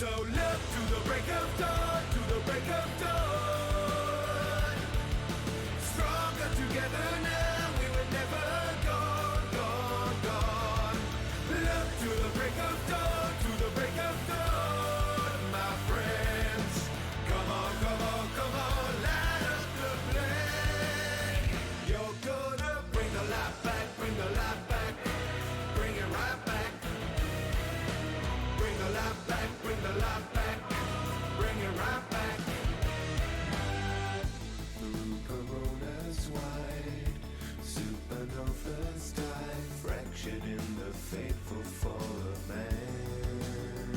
So look to the break of dawn, to the break of dawn. Stronger together now, we were never gone, gone, gone. Look to the break of dawn, to the break of dawn, my friends. Come on, come on, come on, light up the flame. You're gonna bring the light back, bring the light back, bring it right back. Bring the light back, bring the light back, bring it right back. Through coronas wide, supernovas die, fractured in the fateful fall of man.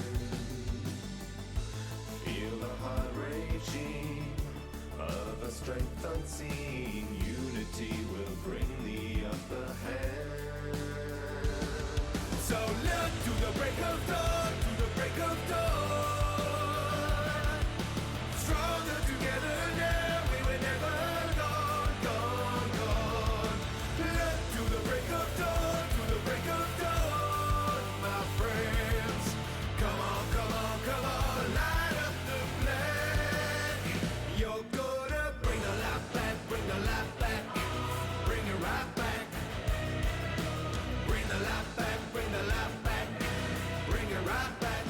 Feel the heart raging of a strength unseen. Unity will bring the upper hand. So look to the break of dawn, to the break of dawn. Stronger together now, we were never gone, gone, gone. Look to the break of dawn, to the break of dawn, my friends. Come on, come on, come on, light up the flame. You're gonna bring the light back, bring the light back, bring it right back. Bring the light back, bring the light back, bring it right back.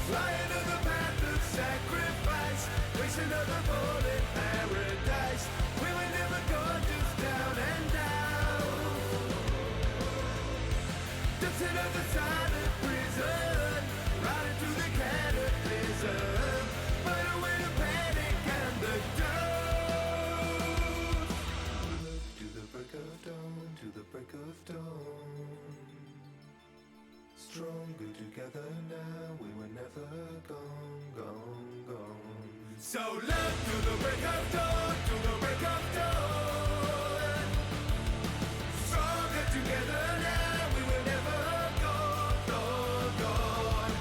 Fly into the path of sacrifice, race another bullet paradise. We were never gone just down and down. Just another side of prison, right into the cataclysm. Find a way to panic and the doubt. Look to the break of dawn, to the break of dawn. Stronger together now, we were never gone, gone, gone. So look to the break of dawn, to the break of dawn. Stronger together now, we were never gone, gone, gone.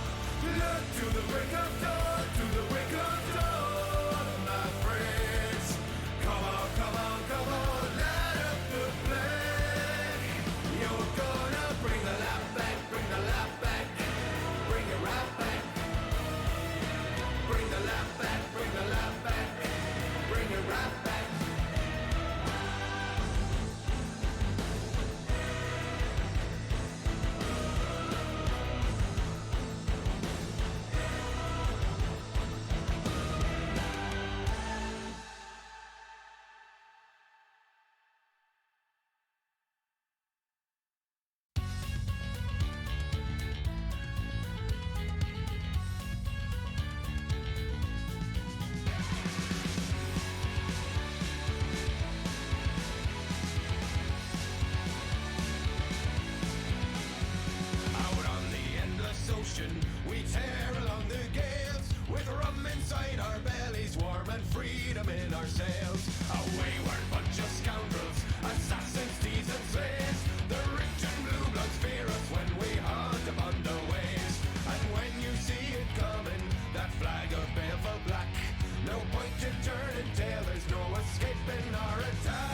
Look to the break of dawn, to the break of dawn, my friends. Come on, come on, come on, light up the flame. You're gonna bring the light back, bring the light back, bring it right back. Bring the light back, bring the light back, bring it right back. We tear along the gales, with rum inside our bellies, warm and freedom in our sails. A wayward bunch of scoundrels, assassins, thieves and slaves. The rich and blue bloods fear us when we hunt upon the waves. And when you see it coming, that flag of baleful black, no point in turning tail, there's no escaping our attack.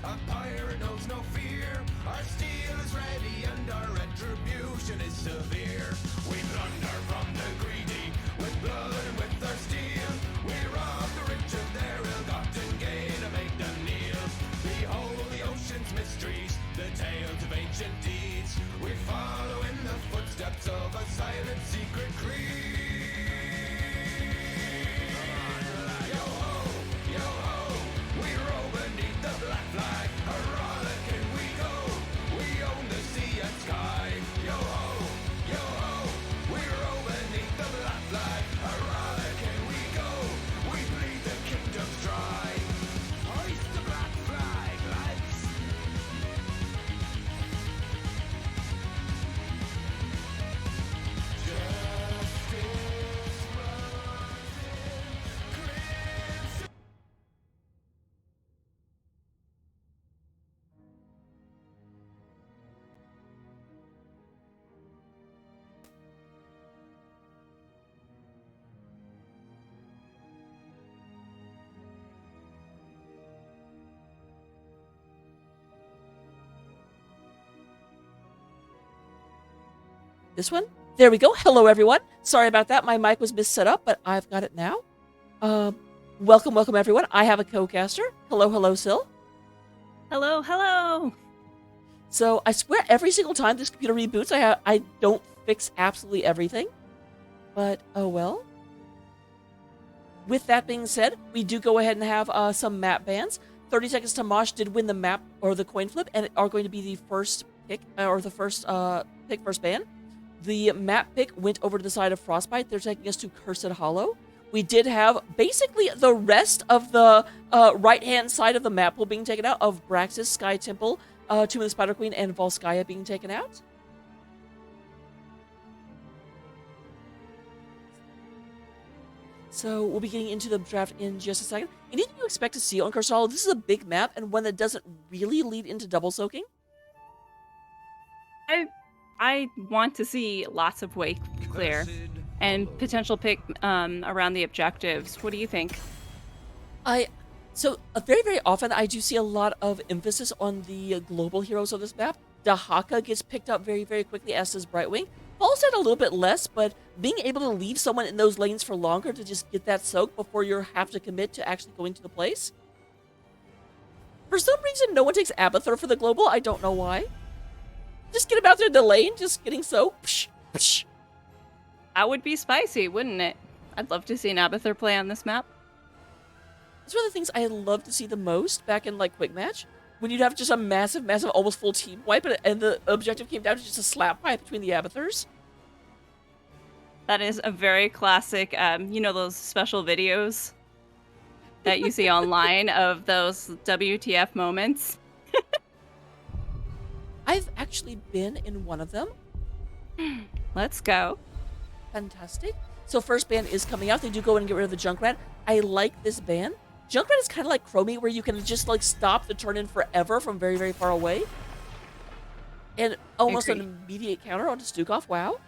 A pirate knows no fear. Our steel is ready and our retribution is severe. We plunder from the greedy with blood and with our steel. We rob the rich of their ill-gotten gain and make them kneel. Behold the ocean's mysteries, the tales of ancient deeds. We follow in the footsteps of a silent secret creed. The black flag, heroic and we go. We own the sea and sky. Yo ho, we row beneath the black flag, heroic and we go. This one? There we go. Hello, everyone. Sorry about that. My mic was misset up, but I've got it now. Welcome, everyone. I have a co-caster. Hello, Sil. Hello, hello. So I swear every single time this computer reboots, I don't fix absolutely everything. But oh well. With that being said, we do go ahead and have some map bans. 30 Seconds to Mosh did win the map or the coin flip and are going to be the first pick or the first first ban. The map pick went over to the side of Frostbite. They're taking us to Cursed Hollow. We did have basically the rest of the right-hand side of the map pool being taken out of Braxis, Sky Temple, Tomb of the Spider Queen, and Volskaya being taken out. So we'll be getting into the draft in just a second. Anything you expect to see on Cursed Hollow? This is a big map and one that doesn't really lead into double soaking. I want to see lots of way clear and potential pick around the objectives. What do you think? So very, very often I do see a lot of emphasis on the global heroes of this map. Dahaka gets picked up very, very quickly, as does Brightwing. Falstad a little bit less, but being able to leave someone in those lanes for longer to just get that soak before you have to commit to actually going to the place. For some reason, no one takes Abathur for the global. I don't know why. Just get him out there in the lane, just getting soaked. Psh, psh. That would be spicy, wouldn't it? I'd love to see an Abathur play on this map. It's one of the things I love to see the most back in like Quick Match, when you'd have just a massive, almost full team wipe, and the objective came down to just a slap fight between the Abathurs. That is a very classic, you know, those special videos that you see online of those WTF moments. I've actually been in one of them. Let's go. Fantastic. So first ban is coming out. They do go in and get rid of the Junkrat. I like this ban. Junkrat is kind of like Chromie, where you can just like stop the turn in forever from very, very far away. And almost an immediate counter onto Stukov. Wow.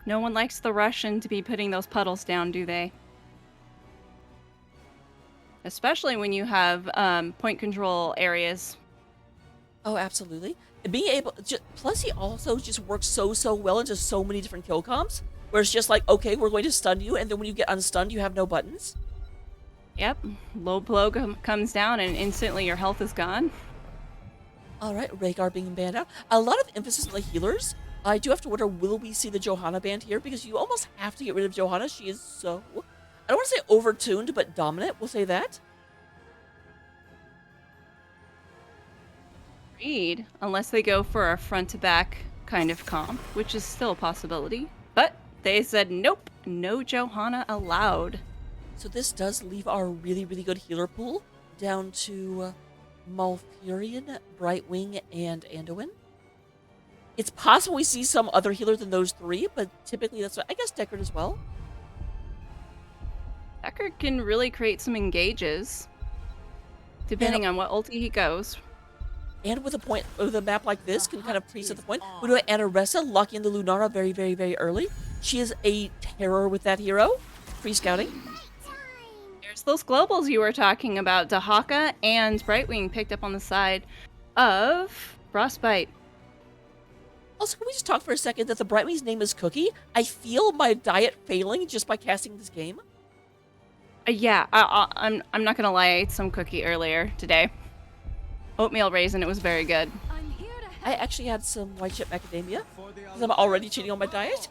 No one likes the Russian to be putting those puddles down, do they? Especially when you have point control areas. Oh, absolutely. And being able, plus he also just works so well into so many different kill comps, where it's just like, okay, we're going to stun you, and then when you get unstunned, you have no buttons. Yep. Low blow comes down, and instantly your health is gone. All right, Rhaegar being banned out. A lot of emphasis on the healers. I do have to wonder, will we see the Johanna banned here? Because you almost have to get rid of Johanna. She is so, I don't want to say overtuned, but dominant. We'll say that. Agreed. Unless they go for a front-to-back kind of comp, which is still a possibility. But they said, nope, no Johanna allowed. So this does leave our really, really good healer pool down to Malfurion, Brightwing, and Anduin. It's possible we see some other healer than those three, but typically that's what, I guess Deckard as well. Deckard can really create some engages, depending on what ulti he goes. And with a map like this, can kind of preset the point. We do have Anaressa locking in the Lunara very, very, very early. She is a terror with that hero. Pre-scouting. There's those globals you were talking about. Dahaka and Brightwing picked up on the side of Frostbite. Also, can we just talk for a second that the Brightwing's name is Cookie? I feel my diet failing just by casting this game. Yeah, I'm not gonna lie, I ate some cookie earlier today. Oatmeal raisin, it was very good. I actually had some white chip macadamia, because I'm already cheating on my diet.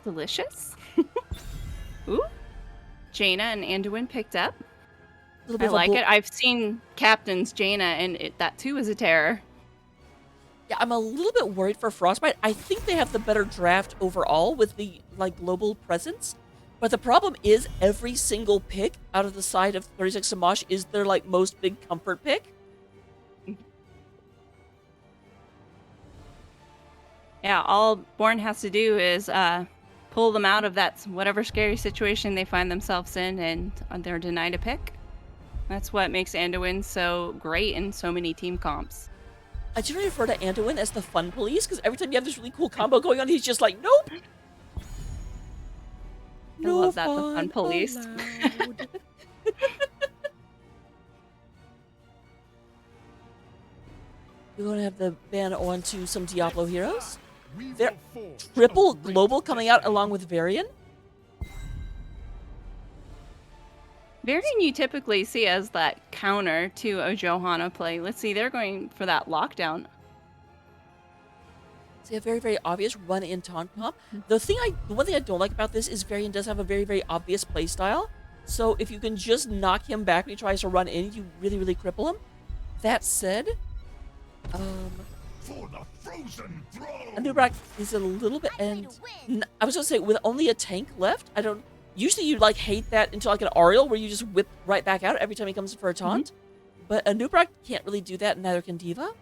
Delicious. Ooh. Jaina and Anduin picked up. I like it. I've seen Captain's Jaina, and that too is a terror. Yeah, I'm a little bit worried for Frostbite. I think they have the better draft overall with the global presence. But the problem is every single pick out of the side of 36 Samash is their most big comfort pick. Yeah, all Born has to do is pull them out of that whatever scary situation they find themselves in, and they're denied a pick. That's what makes Anduin so great in so many team comps. I generally refer to Anduin as the fun police, because every time you have this really cool combo going on, he's just like, nope! I love that, the fun police. We're going to have the ban on to some Diablo heroes. There, triple global coming out along with Varian. Varian you typically see as that counter to a Johanna play. Let's see, they're going for that lockdown. See a very, very obvious run in taunt comp. The one thing I don't like about this is Varian does have a very, very obvious play style. So if you can just knock him back when he tries to run in, you really, really cripple him. That said, For the frozen throne. Anubrak is a little bit, and I was gonna say with only a tank left, I don't. Usually you like hate that into like an Ariel where you just whip right back out every time he comes in for a taunt. But Anubrak can't really do that, and neither can Diva.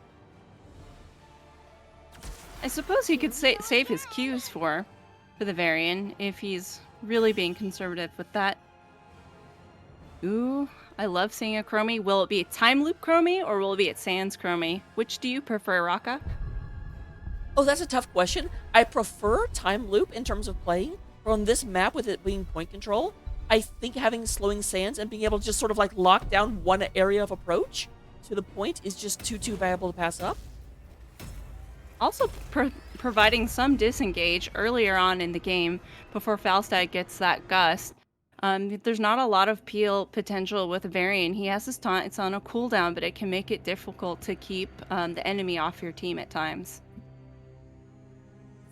I suppose he could save his Qs for the Varian if he's really being conservative with that. Ooh, I love seeing a Chromie. Will it be a time loop Chromie or will it be a Sans Chromie? Which do you prefer, Raka? Oh, that's a tough question. I prefer time loop in terms of playing. But on this map, with it being point control, I think having slowing sands and being able to just sort of like lock down one area of approach to the point is just too viable to pass up. Also providing some disengage earlier on in the game before Falstad gets that gust. There's not a lot of peel potential with Varian. He has his taunt, it's on a cooldown, but it can make it difficult to keep the enemy off your team at times.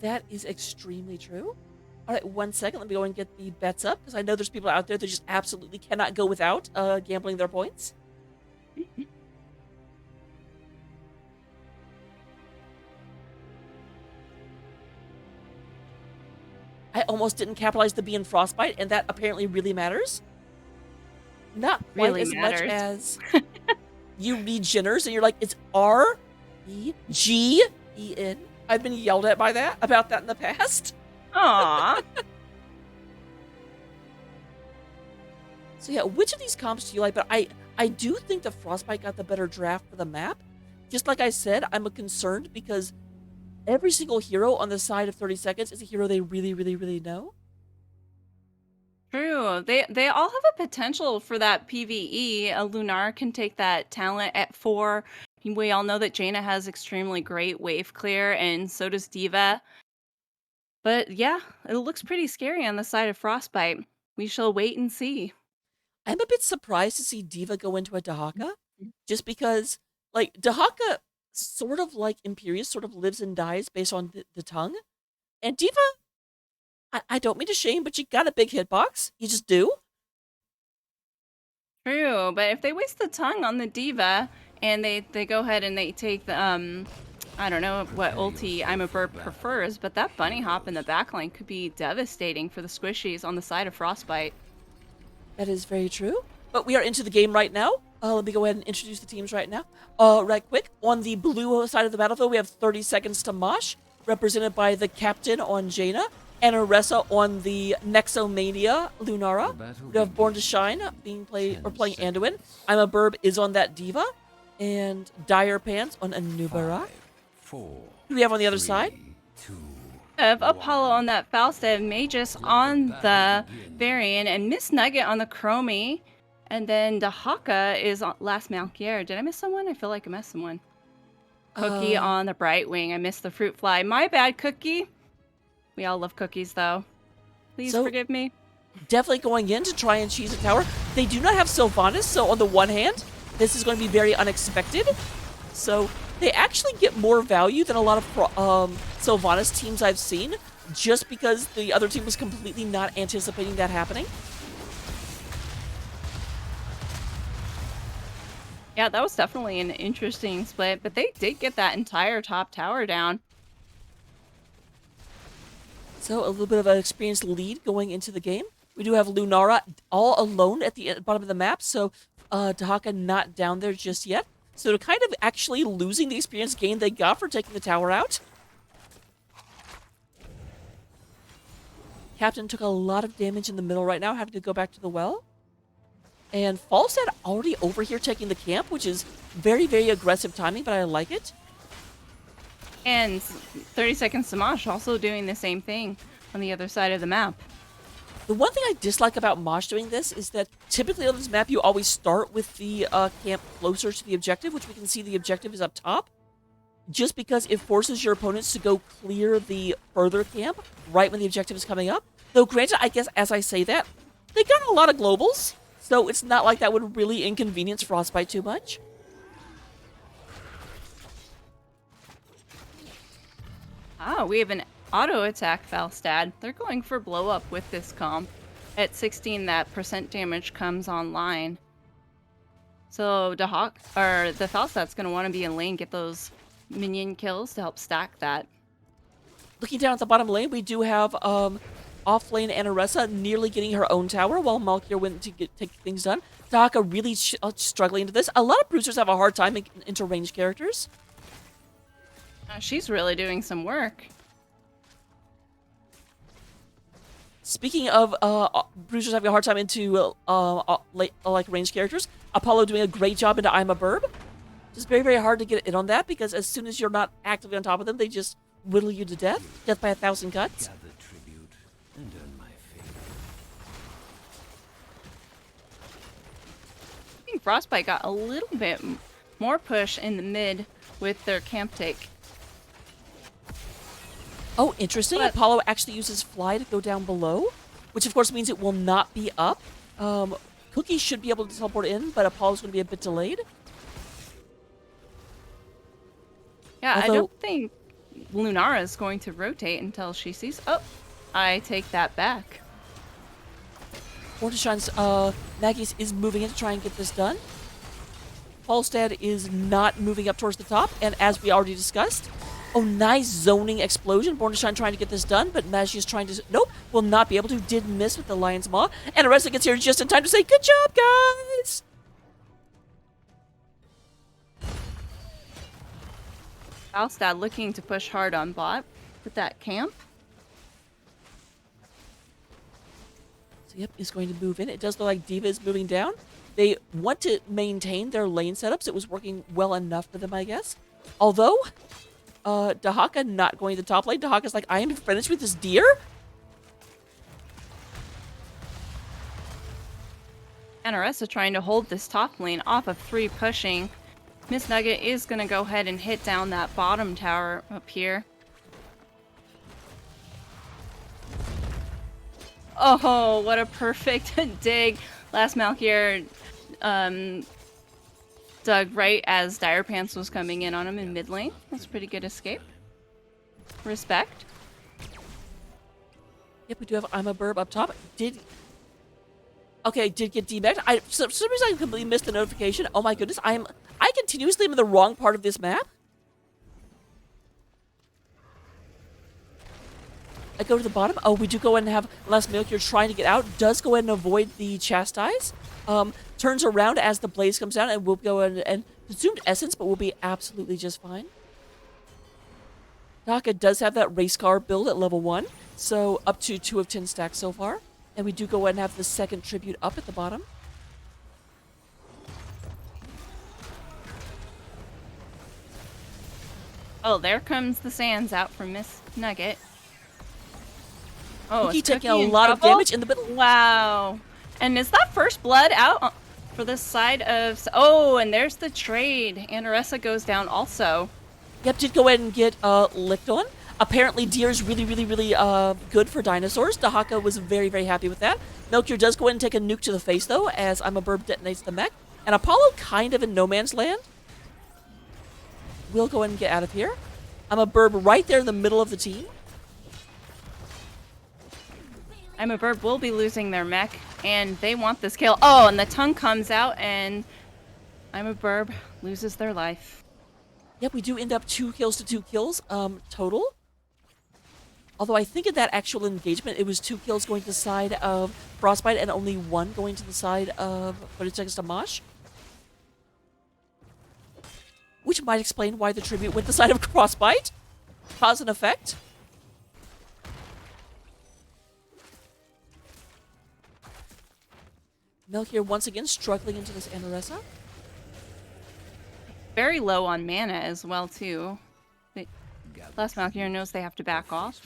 That is extremely true. All right, 1 second. Let me go and get the bets up, because I know there's people out there that just absolutely cannot go without gambling their points. I almost didn't capitalize the B in Frostbite, and that apparently really matters. Not quite Really as matters. much as you read Jinners, and you're like, it's R-E-G-E-N. I've been yelled at about that in the past. Aww. So yeah, which of these comps do you like? But I do think the Frostbite got the better draft for the map. Just like I said, I'm concerned because every single hero on the side of 30 seconds is a hero they really, really, really know. True. They all have a potential for that PvE. Lunar can take that talent at 4. We all know that Jaina has extremely great wave clear, and so does Diva. But yeah, it looks pretty scary on the side of Frostbite. We shall wait and see. I'm a bit surprised to see Diva go into a Dahaka, just because, like, Dahaka, sort of like Imperius, sort of lives and dies based on the tongue. And Diva, I don't mean to shame, but you got a big hitbox. You just do. True, but if they waste the tongue on the Diva, and they go ahead and they take the, I don't know what ulti I'm a Burp prefers, but that bunny hop in the backline could be devastating for the squishies on the side of Frostbite. That is very true. But we are into the game right now. Let me go ahead and introduce the teams right now. Right quick, on the blue side of the battlefield, we have 30 seconds to Mosh, represented by the captain on Jaina, and Aressa on the Nexomania Lunara. We have Born to Shine playing Anduin. I'm a Burb is on that Diva, and Dire Pants on Anubara. Who do we have on the other side? Of Apollo on that Falstad, Magus on the Varian, and Miss Nugget on the Chromie, and then Dahaka is on last Malkier. Did I miss someone? I feel like I missed someone. Cookie on the Brightwing. I missed the Fruit Fly. My bad, Cookie. We all love cookies, though. Please forgive me. Definitely going in to try and cheese a tower. They do not have Sylvanas, so on the one hand, this is going to be very unexpected. So they actually get more value than a lot of Sylvanas teams I've seen, just because the other team was completely not anticipating that happening. Yeah, that was definitely an interesting split, but they did get that entire top tower down. So a little bit of an experienced lead going into the game. We do have Lunara all alone at the bottom of the map, so Dahaka not down there just yet. So they're kind of actually losing the experience gain they got for taking the tower out. Captain took a lot of damage in the middle right now, having to go back to the well. And Falstad already over here taking the camp, which is very, very aggressive timing, but I like it. And 30 seconds to Mosh also doing the same thing on the other side of the map. The one thing I dislike about Mosh doing this is that typically on this map you always start with the camp closer to the objective, which we can see the objective is up top. just because it forces your opponents to go clear the further camp right when the objective is coming up. Though granted, I guess as I say that, they got a lot of globals, so it's not like that would really inconvenience Frostbite too much. We have an auto attack Falstad. They're going for blow up with this comp. At 16, that percent damage comes online. So the Falstad's going to want to be in lane, get those minion kills to help stack that. Looking down at the bottom lane, we do have off lane Anoressa nearly getting her own tower while Malkier went to take things done. Daka really struggling into this. A lot of bruisers have a hard time into ranged characters. She's really doing some work. Speaking of bruisers having a hard time into like ranged characters, Apollo doing a great job into I'm a Burb. Just very, very hard to get in on that because as soon as you're not actively on top of them, they just whittle you to death. Death by 1,000 cuts. Gather tribute and earn my favor. I think Frostbite got a little bit more push in the mid with their camp take. Oh, interesting. But Apollo actually uses fly to go down below, which of course means it will not be up. Cookie should be able to teleport in, but Apollo's going to be a bit delayed. Yeah, Although, I don't think Lunara is going to rotate until she sees... Oh, I take that back. Mortishine's Maggie's is moving in to try and get this done. Falstad is not moving up towards the top, and as we already discussed, oh, nice zoning explosion. Bornstein trying to get this done, but Maggie is trying to... Nope, will not be able to. Did miss with the Lion's Maw. And Aresta gets here just in time to say, good job, guys! Falstad looking to push hard on bot with that camp. So, yep, is going to move in. It does look like D.Va is moving down. They want to maintain their lane setups. It was working well enough for them, I guess. Although... Dahaka not going to the top lane. Dahaka's like, I am finished with this deer? And Aresta trying to hold this top lane off of 3 pushing. Miss Nugget is going to go ahead and hit down that bottom tower up here. Oh, what a perfect dig. Last Malkier dug right as Dire Pants was coming in on him in mid lane. That's a pretty good escape. Respect. Yep, we do have I'm a Burb up top. Did get debagged. For some reason I completely missed the notification. Oh my goodness, I continuously am in the wrong part of this map. I go to the bottom. Oh, we do go ahead and have Last Milk. Trying to get out. Does go ahead and avoid the Chastise. Turns around as the blaze comes down and will go ahead and consumed Essence, but will be absolutely just fine. Daka does have that race car build at level 1, so up to 2 of 10 stacks so far. And we do go ahead and have the second tribute up at the bottom. Oh, there comes the sands out from Miss Nugget. Oh, Cookie is taking Cookie a in lot of trouble? damage in the middle. Wow. And is that first blood out for the side of... Oh, and there's the trade. And Aressa goes down also. Yep, did go ahead and get licked on. Apparently, deer is really, really, really good for dinosaurs. Dahaka was very, very happy with that. Melchior does go ahead and take a nuke to the face, though, as I'm a Burb detonates the mech. And Apollo kind of in no man's land. We'll go ahead and get out of here. I'm a Burb right there in the middle of the team. I'm a Burb will be losing their mech, and they want this kill. Oh, and the tongue comes out, and I'm a Burb loses their life. Yep, we do end up 2 kills to 2 kills total. Although I think in that actual engagement, it was 2 kills going to the side of Frostbite and only 1 going to the side of to Mosh. Which might explain why the tribute went to the side of Frostbite. Cause and effect. Melchior once again struggling into this Anoressa. Very low on mana as well, too. Last Malkier knows they have to back off.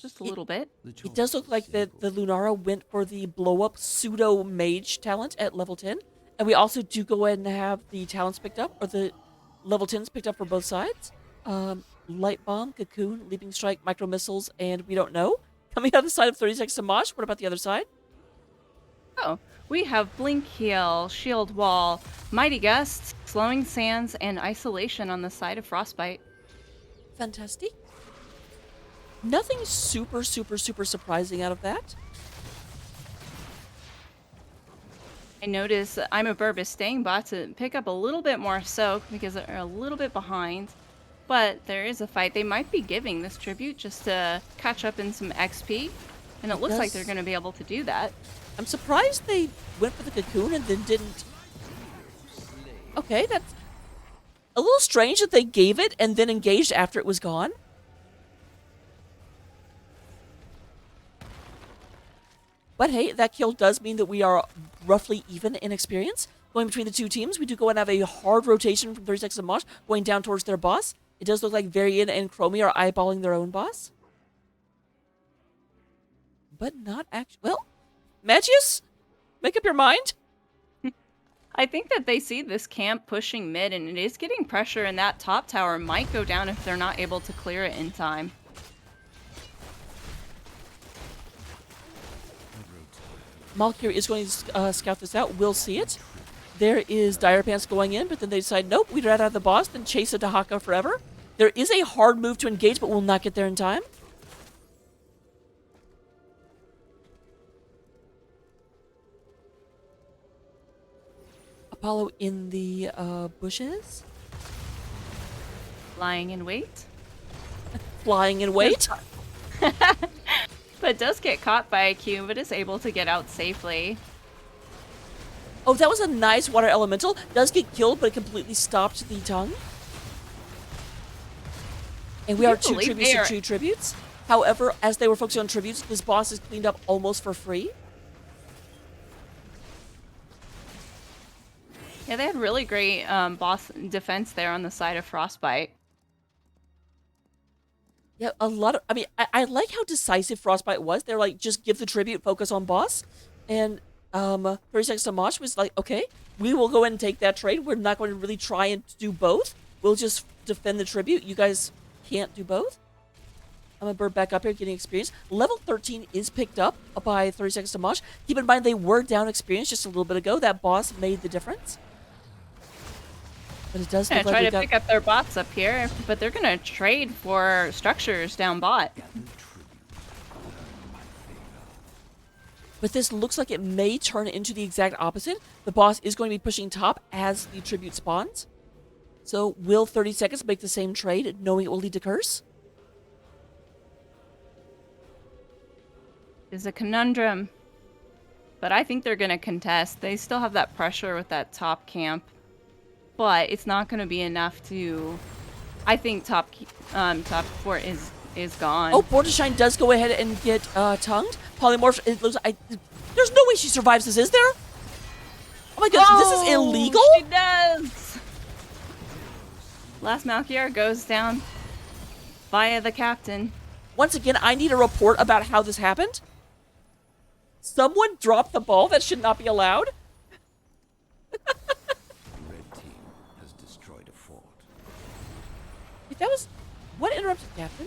Just a little bit. It does look like the Lunara went for the blow-up pseudo-mage talent at level 10. And we also do go ahead and have the talents picked up, or the level 10s picked up for both sides. Light Bomb, Cocoon, Leaping Strike, Micro Missiles, and we don't know. Coming out the side of 30 seconds to Mosh. What about the other side? Oh, we have Blink Heal, Shield Wall, Mighty Gust, Slowing Sands, and Isolation on the side of Frostbite. Fantastic. Nothing super surprising out of that. I notice I'm a Burb is staying bot to pick up a little bit more soak because they're a little bit behind. But there is a fight. They might be giving this tribute just to catch up in some XP. And it looks like they're going to be able to do that. I'm surprised they went for the Cocoon and then didn't. Okay, that's a little strange that they gave it and then engaged after it was gone. But hey, that kill does mean that we are roughly even in experience. Going between the two teams, we do go and have a hard rotation from 30 seconds to Mosh, going down towards their boss. It does look like Varian and Chromie are eyeballing their own boss. But not actually. Well, Magius, make up your mind. I think that they see this camp pushing mid, and it is getting pressure, and that top tower might go down if they're not able to clear it in time. Malkir is going to scout this out. We'll see it. There is Dire Pants going in, but then they decide, nope, we'd rather have the boss than chase a Dahaka forever. There is a hard move to engage, but we'll not get there in time. Apollo in the bushes. Lying in wait. Flying in wait. But does get caught by a Q, but is able to get out safely. Oh, that was a nice water elemental. Does get killed, but it completely stopped the tongue. And we are two tributes to two tributes. However, as they were focusing on tributes, this boss is cleaned up almost for free. Yeah, they had really great boss defense there on the side of Frostbite. Yeah, a lot of... I mean, I like how decisive Frostbite was. They're like, just give the tribute, focus on boss. And 30 seconds to Mosh was like, okay, we will go ahead and take that trade. We're not going to really try and do both. We'll just defend the tribute. You guys can't do both. I'm going to bird back up here, getting experience. Level 13 is picked up by 30 seconds to Mosh. Keep in mind, they were down experience just a little bit ago. That boss made the difference. But it does look like try to pick up their bots up here, but they're going to trade for structures down bot. But this looks like it may turn into the exact opposite. The boss is going to be pushing top as the tribute spawns. So will 30 seconds make the same trade, knowing it will lead to curse? Is a conundrum. But I think they're going to contest. They still have that pressure with that top camp. But it's not going to be enough to... I think top fort is gone. Oh, Bordershine does go ahead and get tongued. Polymorph, it looks there's no way she survives this, is there? Oh my god, this is illegal? She does! Last Malkier goes down via the captain. Once again, I need a report about how this happened. Someone dropped the ball. That should not be allowed. That was... What interrupted Captain?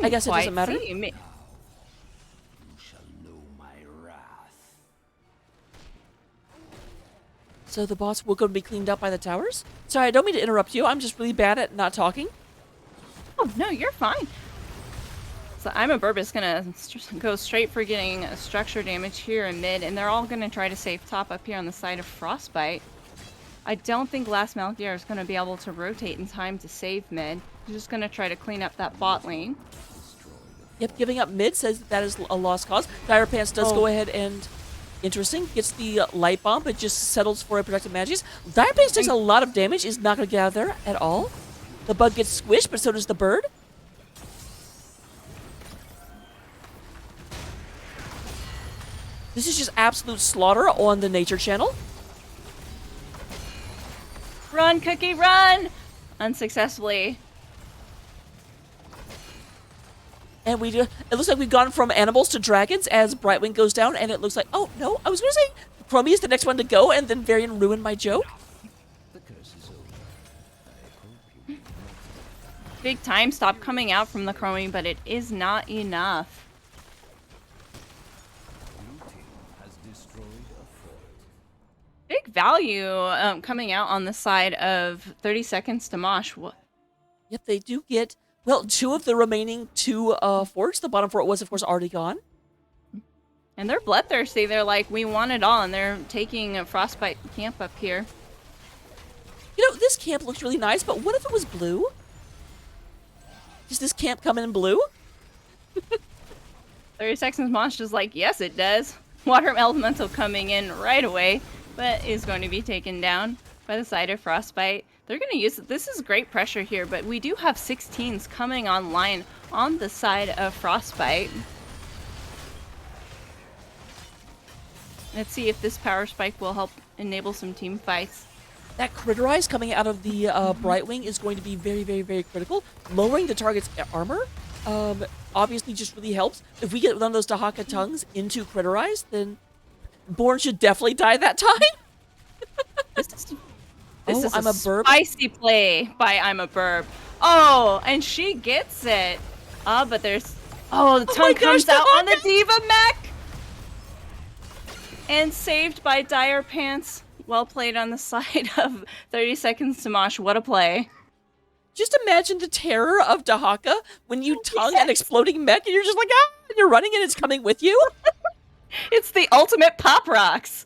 I guess it doesn't matter. You shall know my wrath. So the boss will go to be cleaned up by the towers? Sorry, I don't mean to interrupt you. I'm just really bad at not talking. Oh, no, you're fine. So I'm a Burbus gonna go straight for getting a structure damage here in mid, and they're all gonna try to save top up here on the side of Frostbite. I don't think Last Malkier is going to be able to rotate in time to save mid. He's just going to try to clean up that bot lane. Yep, giving up mid says that is a lost cause. Dire Pants does go ahead and... Interesting. Gets the light bomb, but just settles for a protective Magius. Dire Pants takes a lot of damage. Is not going to get out of there at all. The bug gets squished, but so does the bird. This is just absolute slaughter on the nature channel. Run, Cookie, run! Unsuccessfully. And we do. It looks like we've gone from animals to dragons as Brightwing goes down, and it looks like... Oh, no. I was going to say Chromie is the next one to go, and then Varian ruined my joke. The curse is over. big time stop coming out from the Chromie, but it is not enough. Big value coming out on the side of 30 seconds to Mosh. Yep, they do get, well, 2 of the remaining 2 forts. The bottom fort was, of course, already gone. And they're bloodthirsty. They're like, we want it all, and they're taking a Frostbite camp up here. You know, this camp looks really nice, but what if it was blue? Does this camp come in blue? 30 seconds Mosh is like, yes, it does. Water Elemental coming in right away, but is going to be taken down by the side of Frostbite. They're going to use it. This is great pressure here, but we do have 16s coming online on the side of Frostbite. Let's see if this power spike will help enable some team fights. That Critterize coming out of the Brightwing is going to be very, very, very critical. Lowering the target's armor obviously just really helps. If we get one of those Dahaka tongues into Critterize, then Born should definitely die that time. This Oh, is I'm a burp. spicy play by I'm a burp. Oh, and she gets it. But there's... Oh, the tongue comes out on the Diva mech! And saved by Dire Pants. Well played on the side of 30 seconds to Mosh. What a play. Just imagine the terror of Dahaka when you tongue an exploding mech and you're just like, ah, and you're running and it's coming with you. It's the ultimate Pop Rocks.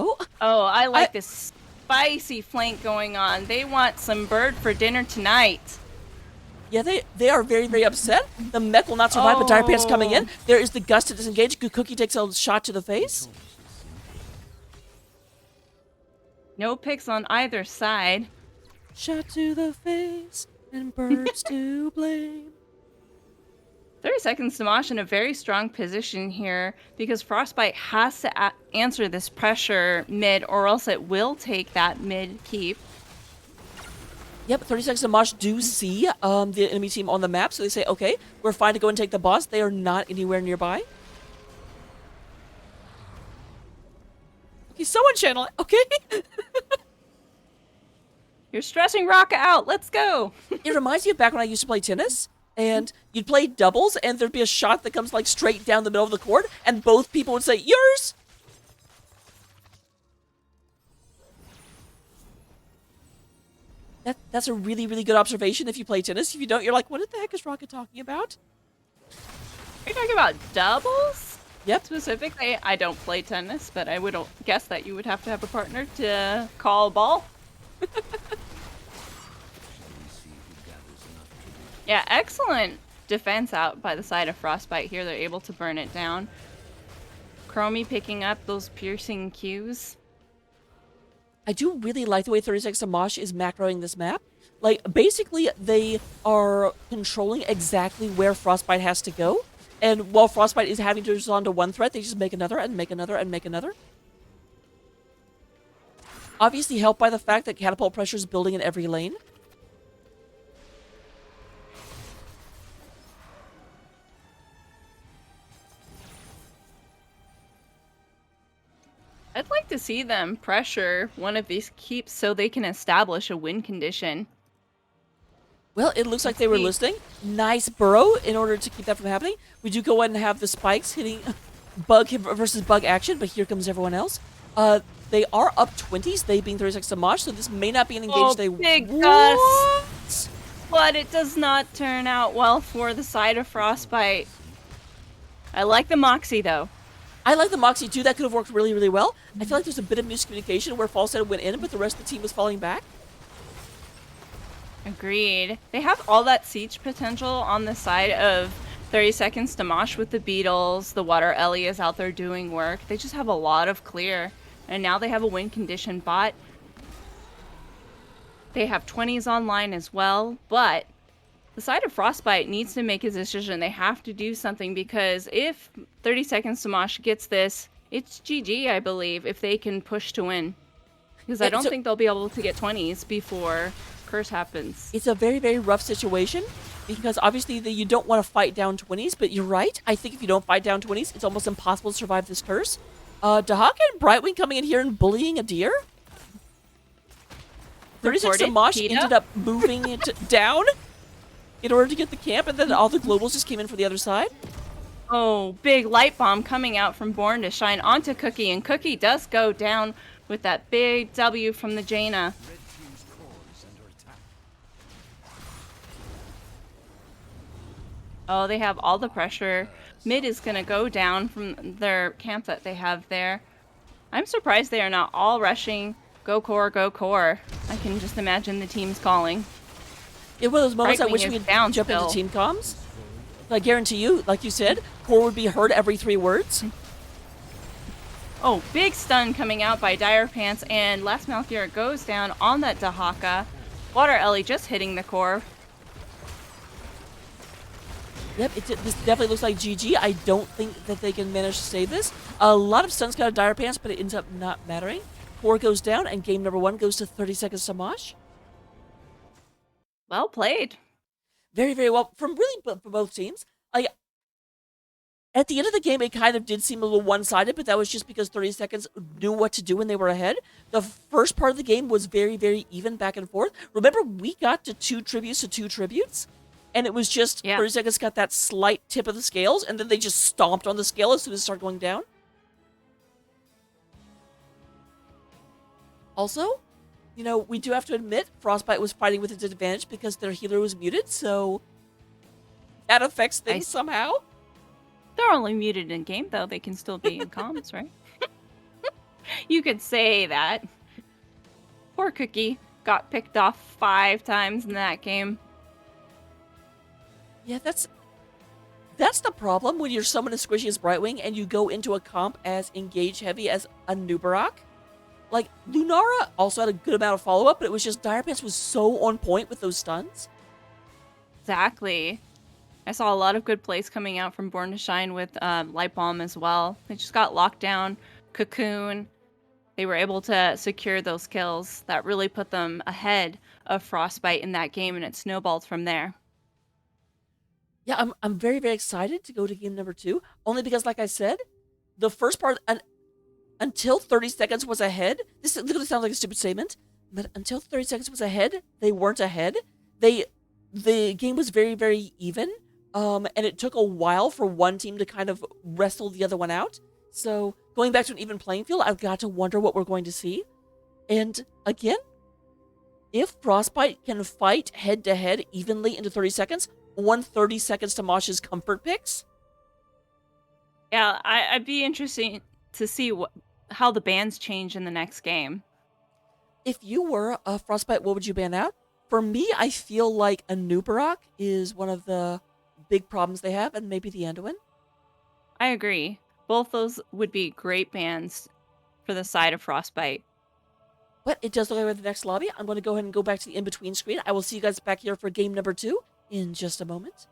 Oh, I like this spicy flank going on. They want some bird for dinner tonight. Yeah, they are very, very upset. The mech will not survive, but Dire Pants coming in. There is the gust to disengage. Cookie takes a shot to the face. No picks on either side. Shot to the face and birds to blame. 30 seconds to Mosh in a very strong position here because Frostbite has to answer this pressure mid or else it will take that mid keep. Yep, 30 seconds to Mosh do see the enemy team on the map, so they say, okay, we're fine to go and take the boss. They are not anywhere nearby. Okay, someone channel it, okay? You're stressing Rocka out. Let's go. It reminds me of back when I used to play tennis, and you'd play doubles, and there'd be a shot that comes like straight down the middle of the court, and both people would say, yours! That's a really, really good observation if you play tennis. If you don't, you're like, what the heck is Rocket talking about? Are you talking about doubles? Yep. Specifically, I don't play tennis, but I would guess that you would have to have a partner to call a ball. Yeah, excellent defense out by the side of Frostbite here. They're able to burn it down. Chromie picking up those piercing cues. I do really like the way 36 to Mosh is macroing this map. Like, basically, they are controlling exactly where Frostbite has to go. And while Frostbite is having to respond to one threat, they just make another and make another and make another. Obviously helped by the fact that catapult pressure is building in every lane. I'd like to see them pressure one of these keeps so they can establish a win condition. Well, it looks like they were listening. Nice burrow in order to keep that from happening. We do go ahead and have the spikes hitting bug versus bug action, but here comes everyone else. They are up 20s, they being 36 to Mosh, so this may not be an engage they big want. gust. But it does not turn out well for the side of Frostbite. I like the Moxie, though. I like the Moxie, too. That could have worked really, really well. I feel like there's a bit of miscommunication where Falsetto went in, but the rest of the team was falling back. Agreed. They have all that siege potential on the side of 30 seconds to Mosh with the Beetles. The Water Ellie is out there doing work. They just have a lot of clear. And now they have a win condition bot. They have 20s online as well, but the side of Frostbite needs to make a decision. They have to do something because if 30 seconds to Mosh gets this, it's GG, I believe, if they can push to win. Because I don't think they'll be able to get 20s before Curse happens. It's a very, very rough situation because obviously you don't want to fight down 20s, but you're right. I think if you don't fight down 20s, it's almost impossible to survive this Curse. Dahaka and Brightwing coming in here and bullying a deer? 36 to Reported, Mosh PETA. ended up moving it down in order to get the camp, and then all the globals just came in for the other side. Oh, big light bomb coming out from Born to shine onto Cookie, and Cookie does go down with that big W from the Jaina. Oh, they have all the pressure. Mid is going to go down from their camp that they have there. I'm surprised they are not all rushing. Go core, go core. I can just imagine the teams calling. It was those moments I Brightwing wish is we could down jump into still. team comms. I guarantee you, like you said, core would be heard every 3 words. Oh, big stun coming out by Dire Pants, and Last Malthier goes down on that Dahaka. Water Ellie just hitting the core. Yep, this definitely looks like GG. I don't think that they can manage to save this. A lot of stuns got out of Dire Pants, but it ends up not mattering. Core goes down, and game number 1 goes to 30 seconds to Mosh. Well played. Very, very well from really for both teams. Like at the end of the game, it kind of did seem a little one-sided, but that was just because 30 seconds knew what to do when they were ahead. The first part of the game was very, very even back and forth. Remember, we got to 2 tributes to 2 tributes, and it was just 30 seconds got that slight tip of the scales, and then they just stomped on the scale as soon as it started going down. Also, you know, we do have to admit, Frostbite was fighting with a disadvantage because their healer was muted, so that affects things somehow. They're only muted in game, though. They can still be in comms, right? You could say that. Poor Cookie got picked off 5 times in that game. Yeah, that's the problem when you're someone as squishy as Brightwing and you go into a comp as engage heavy as a Nubarak. Like, Lunara also had a good amount of follow-up, but it was just Dire Pants was so on point with those stuns. Exactly. I saw a lot of good plays coming out from Born to Shine with Light Bomb as well. They just got locked down, Cocoon. They were able to secure those kills. That really put them ahead of Frostbite in that game, and it snowballed from there. Yeah, I'm very, very excited to go to game number 2, only because, like I said, the first part... Until 30 seconds was ahead, this is going to sound like a stupid statement, but until 30 seconds was ahead, they weren't ahead. The game was very, very even, and it took a while for one team to kind of wrestle the other one out. So going back to an even playing field, I've got to wonder what we're going to see. And again, if Frostbite can fight head-to-head evenly into 30 seconds, 30 seconds to Mosh's comfort picks. Yeah, I'd be interested to see how the bans change in the next game. If you were a Frostbite, what would you ban out? For me, I feel like a Nubarak is one of the big problems they have, and maybe the Anduin. I agree. Both those would be great bans for the side of Frostbite. But it does look like we're at the next lobby. I'm going to go ahead and go back to the in-between screen. I will see you guys back here for game number 2 in just a moment.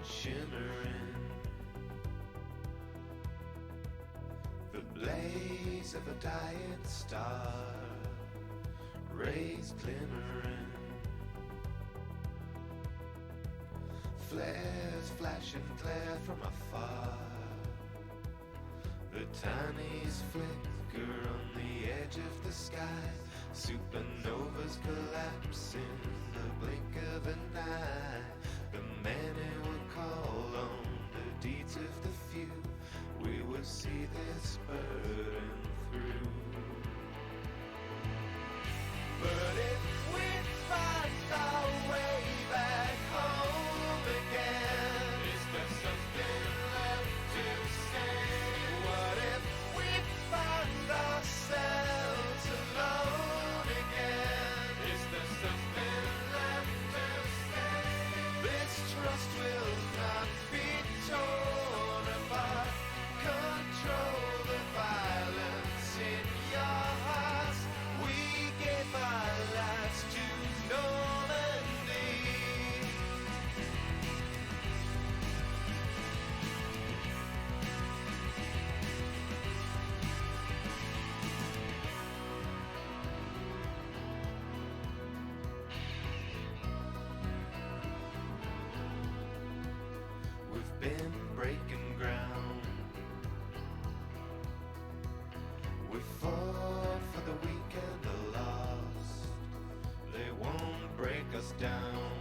Shimmering, the blaze of a dying star, rays glimmering, flares flashing glare from afar, the tiniest flicker on the edge of the sky, supernovas collapse in the blink of an eye. The man who would call on the deeds of the few we would see this burden through. But if we find our way back home again, is there something left to say? What if we find ourselves alone again? Is there something left to say? This trust will not be torn apart. Control the violence in your hearts. We gave our lives to Normandy. We've been breaking ground. We fought for the weak and the lost. They won't break us down.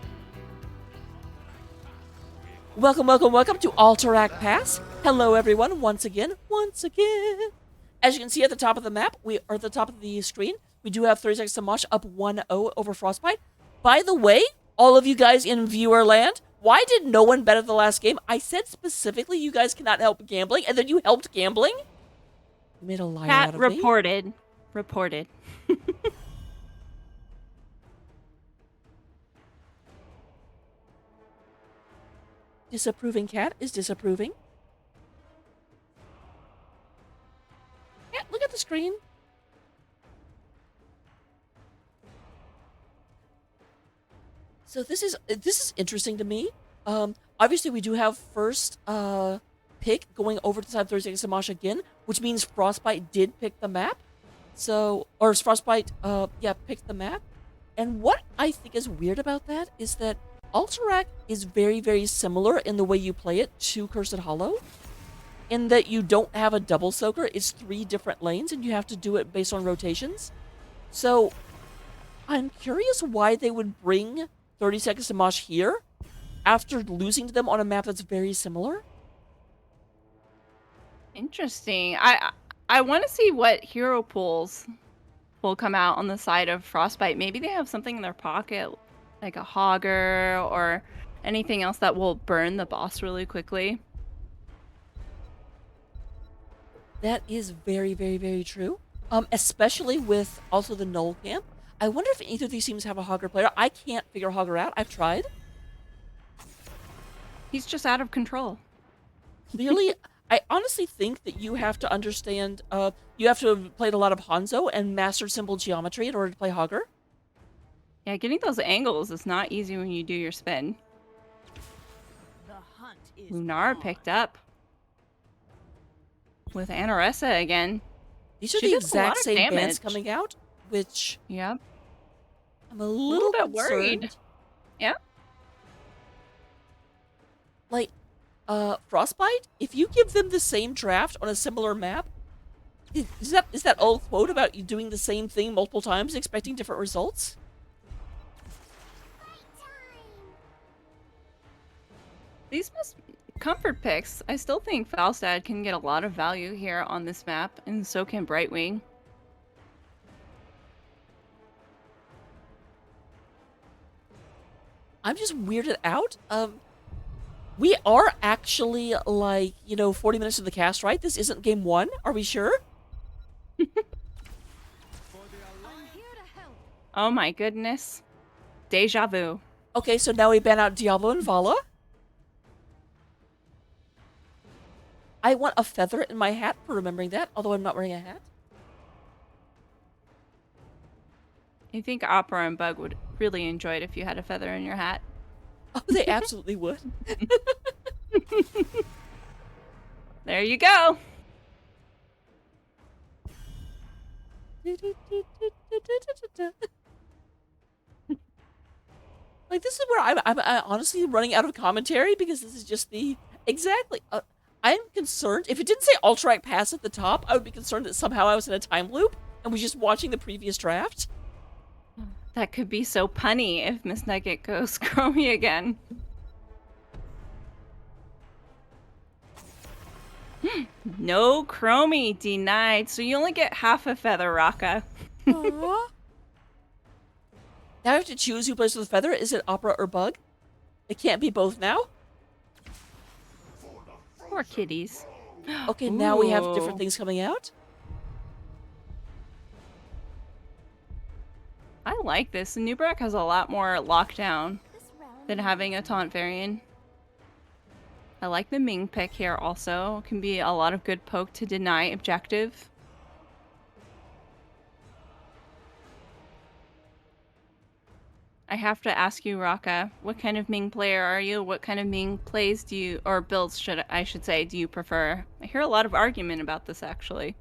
Welcome, welcome, welcome to Alterac Pass. Hello, everyone, once again. As you can see at the top of the map, we are at the top of the screen. We do have 30 seconds to Mosh up 1-0 over Frostbite. By the way, all of you guys in viewer land, why did no one bet at the last game? I said specifically you guys cannot help gambling, and then you helped gambling? You made a liar Cat out of me. reported. Disapproving cat is disapproving. Cat, look at the screen. So this is interesting to me. Obviously we do have first pick going over to side 30 seconds to Mosh again, which means Frostbite did pick the map. So, or Frostbite, picked the map. And what I think is weird about that is that Alterac is very, very similar in the way you play it to Cursed Hollow, in that you don't have a double soaker. It's 3 different lanes, and you have to do it based on rotations. So, I'm curious why they would bring 30 seconds to Mosh here after losing to them on a map that's very similar. Interesting. I want to see what hero pools will come out on the side of Frostbite. Maybe they have something in their pocket, like a Hogger or anything else that will burn the boss really quickly. That is very, very, very true. Especially with also the Null camp. I wonder if either of these teams have a Hogger player. I can't figure Hogger out. I've tried. He's just out of control. Clearly, I honestly think that you have to understand, you have to have played a lot of Hanzo and mastered simple geometry in order to play Hogger. Yeah, getting those angles is not easy when you do your spin. The hunt is Lunar picked up with Anoressa again. These are She the does a lot exact of same bands damage. coming out, which Yep. I'm a little bit concerned. worried. Yeah. Like, Frostbite, if you give them the same draft on a similar map, is that old quote about you doing the same thing multiple times, expecting different results? These must comfort picks. I still think Falstad can get a lot of value here on this map, and so can Brightwing. I'm just weirded out. We are actually, 40 minutes of the cast, right? This isn't game 1. Are we sure? I'm here to help. Oh my goodness. Deja vu. Okay, so now we ban out Diablo and Vala. I want a feather in my hat for remembering that, although I'm not wearing a hat. I think Opera and Bug would really enjoy it if you had a feather in your hat. Oh, they absolutely would. There you go. Like, this is where I'm honestly running out of commentary, because this is just the... Exactly. I'm concerned. If it didn't say Alterac Pass at the top, I would be concerned that somehow I was in a time loop and was just watching the previous draft. That could be so punny if Miss Nugget goes Chromie again. No Chromie denied, so you only get half a feather, Raka. Aww. Now I have to choose who plays with Feather. Is it Opera or Bug? It can't be both now. Poor kitties. Okay, now we have different Ooh. things coming out. I like this. Nubrak has a lot more lockdown This round than having a taunt variant. I like the Ming pick here also. Can be a lot of good poke to deny objective. I have to ask you, Raka, what kind of Ming player are you? What kind of Ming plays do you, or builds I should say, do you prefer? I hear a lot of argument about this actually.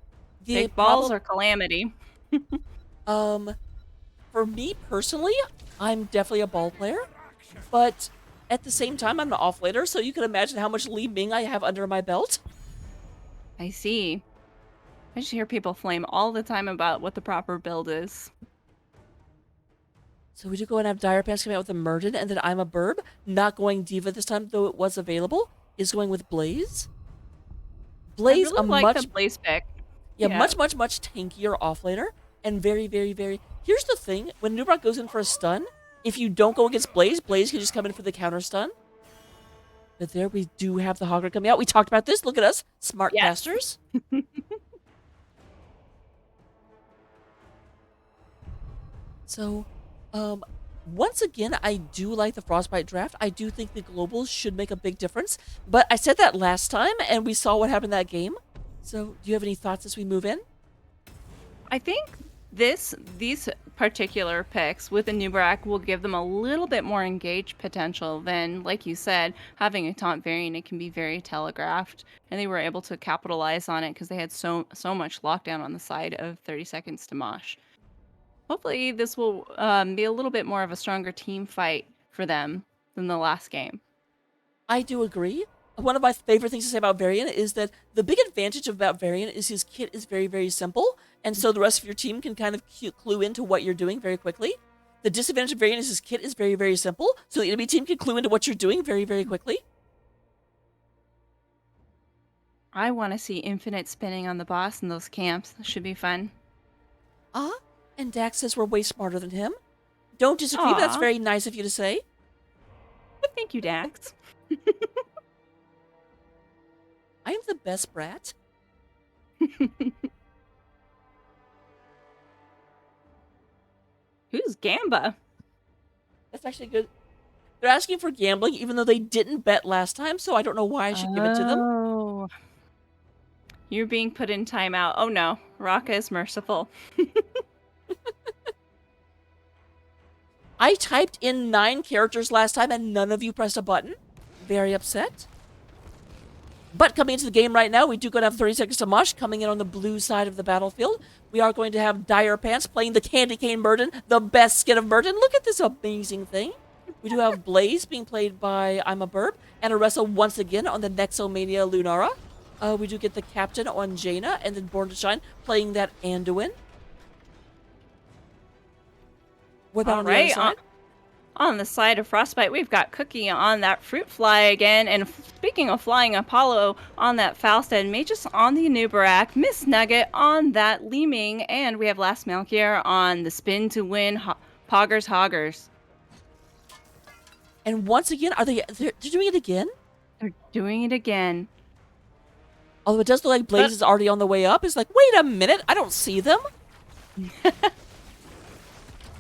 The Big balls problem- or calamity? For me personally, I'm definitely a ball player, but at the same time, I'm an offlaner, so you can imagine how much Li Ming I have under my belt. I see. I just hear people flame all the time about what the proper build is. So we do go and have Dire Pants coming out with a Murden, and then I'm a Burb. Not going Diva this time, though it was available. Is going with Blaze. Blaze, I really like the Blaze pick. much tankier offlaner, and very, very, very... Here's the thing, when Nubrak goes in for a stun, if you don't go against Blaze, Blaze can just come in for the counter stun. But there we do have the Hogger coming out. We talked about this. Look at us. Smart Yes. casters. So, once again, I do like the Frostbite draft. I do think the globals should make a big difference. But I said that last time, and we saw what happened in that game. So, do you have any thoughts as we move in? I think these particular picks with the Nubrak will give them a little bit more engaged potential than, like you said, having a taunt variant. It can be very telegraphed, and they were able to capitalize on it because they had so much lockdown on the side of 30 seconds to Mosh. Hopefully, this will be a little bit more of a stronger team fight for them than the last game. I do agree. One of my favorite things to say about Varian is that the big advantage about Varian is his kit is very, very simple, and so the rest of your team can kind of clue into what you're doing very quickly. The disadvantage of Varian is his kit is very, very simple, so the enemy team can clue into what you're doing very, very quickly. I want to see infinite spinning on the boss in those camps. That should be fun. And Dax says we're way smarter than him. Don't disagree, but that's Aw. very nice of you to say. But thank you, Dax. I am the best brat. Who's Gamba? That's actually good. They're asking for gambling, even though they didn't bet last time, so I don't know why I should give it to them. Oh. You're being put in timeout. Oh no, Raka is merciful. I typed in 9 characters last time and none of you pressed a button. Very upset. But coming into the game right now, we do going to have 30 seconds to Mosh coming in on the blue side of the battlefield. We are going to have Dire Pants playing the Candy Cane Murden, the best skin of Murden. Look at this amazing thing. We do have Blaze being played by I'm a Burb, and Aressa once again on the Nexomania Lunara. We do get the Captain on Jaina, and then Born to Shine playing that Anduin. What about on the other side? On the side of Frostbite, we've got Cookie on that Fruit Fly again. And speaking of flying, Apollo on that Falstad, Magus on the Nubarak, Miss Nugget on that Li Ming, and we have Last Malkier on the Spin to Win Poggers Hoggers. And once again, they're doing it again? They're doing it again. Although it does look like Blaze is already on the way up. It's like, wait a minute, I don't see them.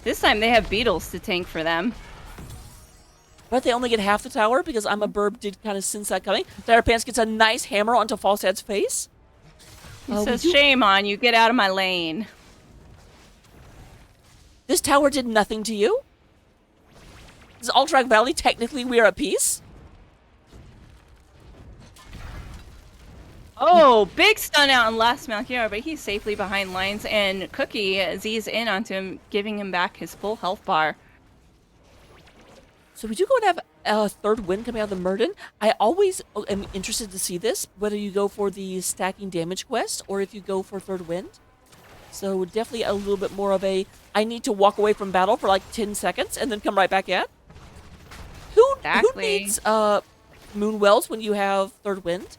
This time they have Beetles to tank for them. But they only get half the tower because I'm a Burb did kind of sense that coming. Dire Pants gets a nice hammer onto Falstad's face. He says, shame on you, get out of my lane. This tower did nothing to you. This is Alterac Valley. Technically, we are at peace. Oh, big stun out on Last Malkier, but he's safely behind lines, and Cookie Z's in onto him, giving him back his full health bar. So we do go and have a third win coming out of the Murden. I always am interested to see this, whether you go for the stacking damage quest or if you go for third wind. So definitely a little bit more of a, I need to walk away from battle for like 10 seconds and then come right back at. Who Exactly. needs Moonwells when you have third wind?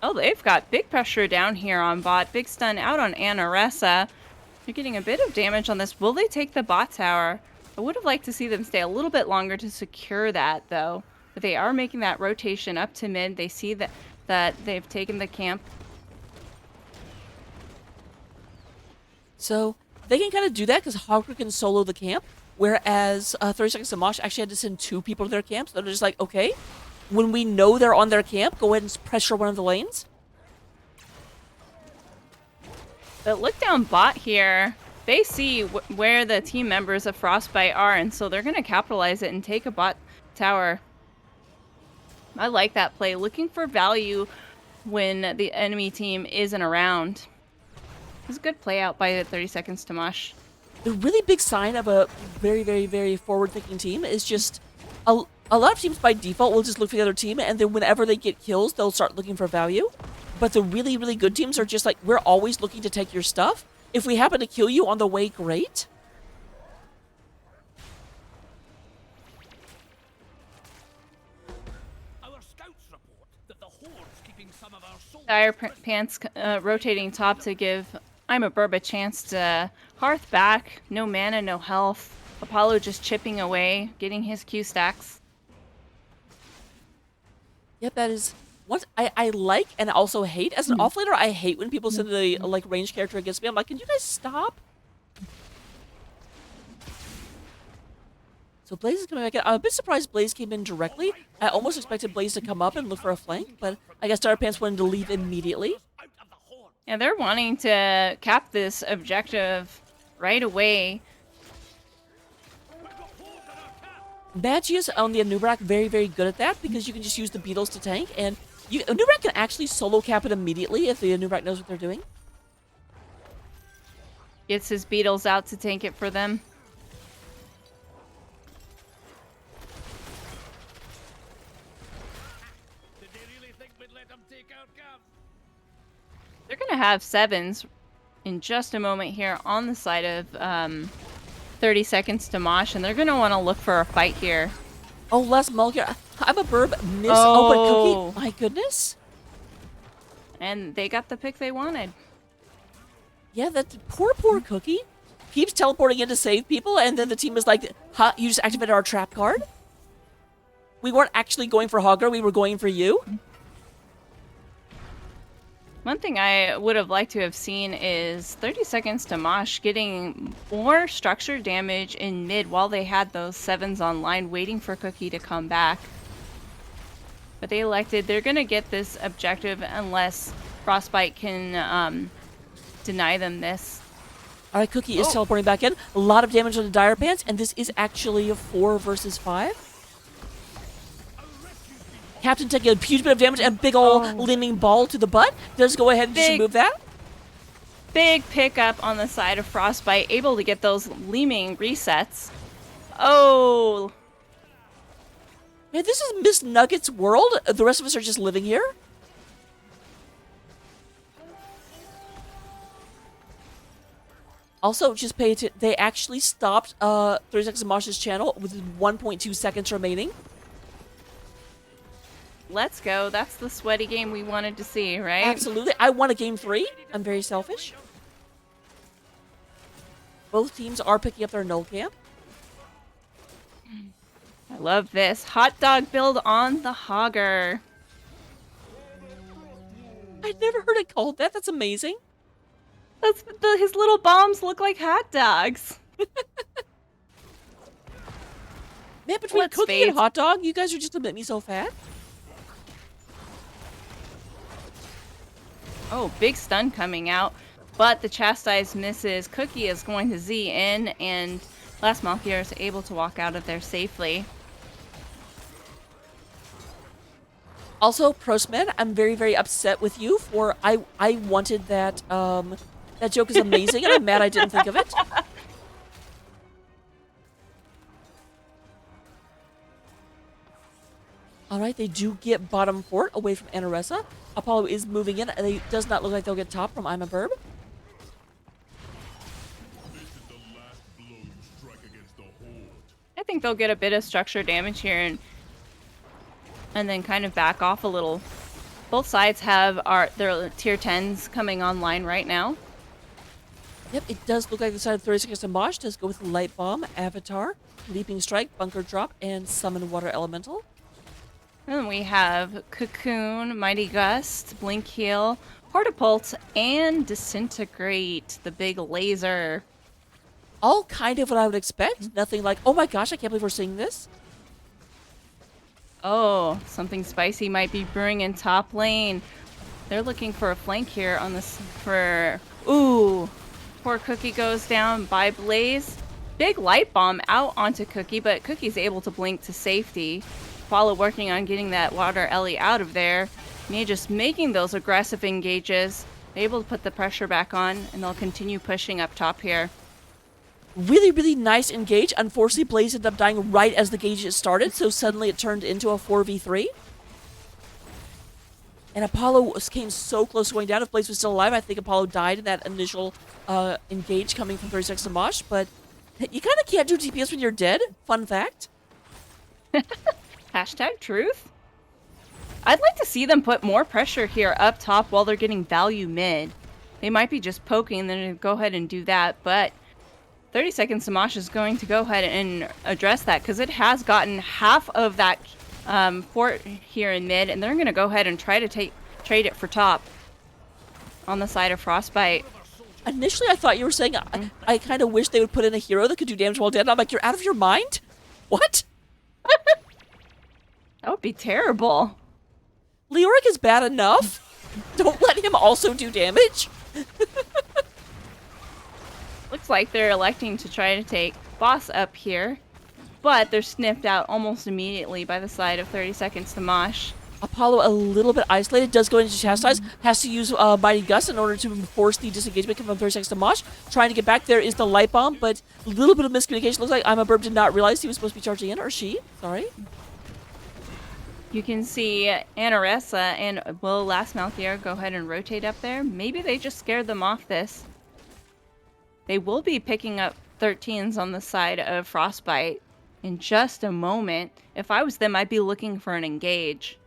Oh, they've got big pressure down here on bot. Big stun out on Anaressa. They're getting a bit of damage on this. Will they take the bot tower? I would have liked to see them stay a little bit longer to secure that, though. But they are making that rotation up to mid. They see that they've taken the camp. So they can kind of do that because Hogger can solo the camp, whereas 30 Seconds to Mosh actually had to send 2 people to their camps. They're just like, okay, when we know they're on their camp, go ahead and pressure one of the lanes. But look down bot here. They see where the team members of Frostbite are, and so they're going to capitalize it and take a bot tower. I like that play. Looking for value when the enemy team isn't around. It's a good play out by the 30 Seconds to Mosh. The really big sign of a very, very, very forward-thinking team is just a lot of teams by default will just look for the other team, and then whenever they get kills, they'll start looking for value. But the really, really good teams are just like, we're always looking to take your stuff. If we happen to kill you on the way, great. Our scouts report that the Horde's keeping some of our soldiers. Dire Pants rotating top to give I'm a Burb a chance to Hearth back. No mana, no health. Apollo just chipping away, getting his Q stacks. Yep, that is what I like and also hate. As an offlaner, I hate when people send a like ranged character against me. I'm like, can you guys stop? So Blaze is coming back in. I'm a bit surprised Blaze came in directly. I almost expected Blaze to come up and look for a flank, but I guess Dire Pants wanted to leave immediately. Yeah, they're wanting to cap this objective right away. Magius on the Anubrak, very, very good at that because you can just use the beetles to tank, and Anubrak can actually solo cap it immediately if the Anubrak knows what they're doing. Gets his beetles out to tank it for them. Did they really think we'd let them take out camp? They're going to have 7s in just a moment here on the side of 30 Seconds to Mosh, and they're going to want to look for a fight here. Oh, Les Mulligan. I'm a Burb. Miss. Oh. Oh, but Cookie. My goodness. And they got the pick they wanted. Yeah, that poor Cookie keeps teleporting in to save people, and then the team is like, huh, you just activated our trap card? We weren't actually going for Hogger, we were going for you? One thing I would have liked to have seen is 30 Seconds to Mosh getting more structure damage in mid while they had those 7s online waiting for Cookie to come back. But they elected they're going to get this objective unless Frostbite can deny them this. All right, Cookie is teleporting back in. A lot of damage on the Dire Pants, and this is actually a 4 versus 5. Captain taking a huge bit of damage and big ol' limbing ball to the butt. Does go ahead and just remove that. Big pickup on the side of Frostbite, able to get those leaming resets. Oh! Man, this is Miss Nugget's world. The rest of us are just living here. Also, just pay attention. They actually stopped 30 Seconds to Mosh's channel with 1.2 seconds remaining. Let's go. That's the sweaty game we wanted to see, right? Absolutely. I won a game 3. I'm very selfish. Both teams are picking up their null camp. I love this. Hot dog build on the Hogger. I'd never heard it called that. That's amazing. His little bombs look like hot dogs. Man, between Let's Cookie fade. and Hot Dog, you guys are just gonna make me so fat. Oh, big stun coming out. But the Chastise misses. Cookie is going to Z in, and Last Malkier is able to walk out of there safely. Also, Prostman, I'm very, very upset with you for I wanted that that joke is amazing and I'm mad I didn't think of it. Alright, they do get bottom fort away from Anaressa. Apollo is moving in, and it does not look like they'll get top from I'm a Burb. I think they'll get a bit of structure damage here and then kind of back off a little. Both sides have their tier 10s coming online right now. Yep, it does look like the side of 30 seconds to Mosh does go with Light Bomb, Avatar, Leaping Strike, Bunker Drop, and Summon Water Elemental. And then we have Cocoon, Mighty Gust, Blink Heal, Hortipult, and Disintegrate, the big laser. All kind of what I would expect. Nothing like, oh my gosh, I can't believe we're seeing this. Oh, something spicy might be brewing in top lane. They're looking for a flank here on this for... Ooh, poor Cookie goes down by Blaze. Big Light Bomb out onto Cookie, but Cookie's able to blink to safety. Apollo working on getting that Water Ellie out of there. Mia just making those aggressive engages. Able to put the pressure back on, and they'll continue pushing up top here. Really, really nice engage. Unfortunately, Blaze ended up dying right as the gauge started, so suddenly it turned into a 4v3. And Apollo came so close to going down. If Blaze was still alive, I think Apollo died in that initial engage coming from 30 seconds to Mosh, but you kind of can't do DPS when you're dead. Fun fact. Hashtag truth. I'd like to see them put more pressure here up top while they're getting value mid. They might be just poking, then go ahead and do that, but 30 seconds to Mosh is going to go ahead and address that because it has gotten half of that fort here in mid, and they're going to go ahead and try to trade it for top on the side of Frostbite. Initially, I thought you were saying I kind of wish they would put in a hero that could do damage while dead. And I'm like, you're out of your mind? What? That would be terrible. Leoric is bad enough. Don't let him also do damage. Looks like they're electing to try to take boss up here, but they're sniffed out almost immediately by the side of 30 seconds to Mosh. Apollo a little bit isolated, does go into Chastise, has to use Mighty Gust in order to force the disengagement from 30 seconds to Mosh. Trying to get back there is the Light Bomb, but a little bit of miscommunication. Looks like I'm a Burb did not realize he was supposed to be charging in, or she, sorry. You can see Anaressa and Will Last Malthier go ahead and rotate up there. Maybe they just scared them off this. They will be picking up 13s on the side of Frostbite in just a moment. If I was them, I'd be looking for an engage.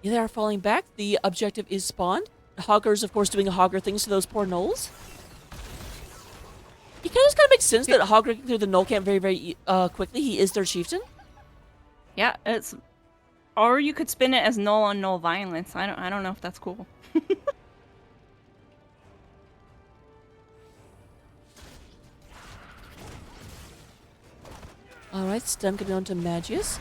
Yeah, they are falling back. The objective is spawned. Hogger's, of course, doing Hogger things to those poor gnolls. It kind of makes sense that Hogger can clear the Gnoll camp very, very quickly. He is their chieftain. Yeah, it's... Or you could spin it as null on null violence. I don't know if that's cool. Alright, stun coming on to Magius.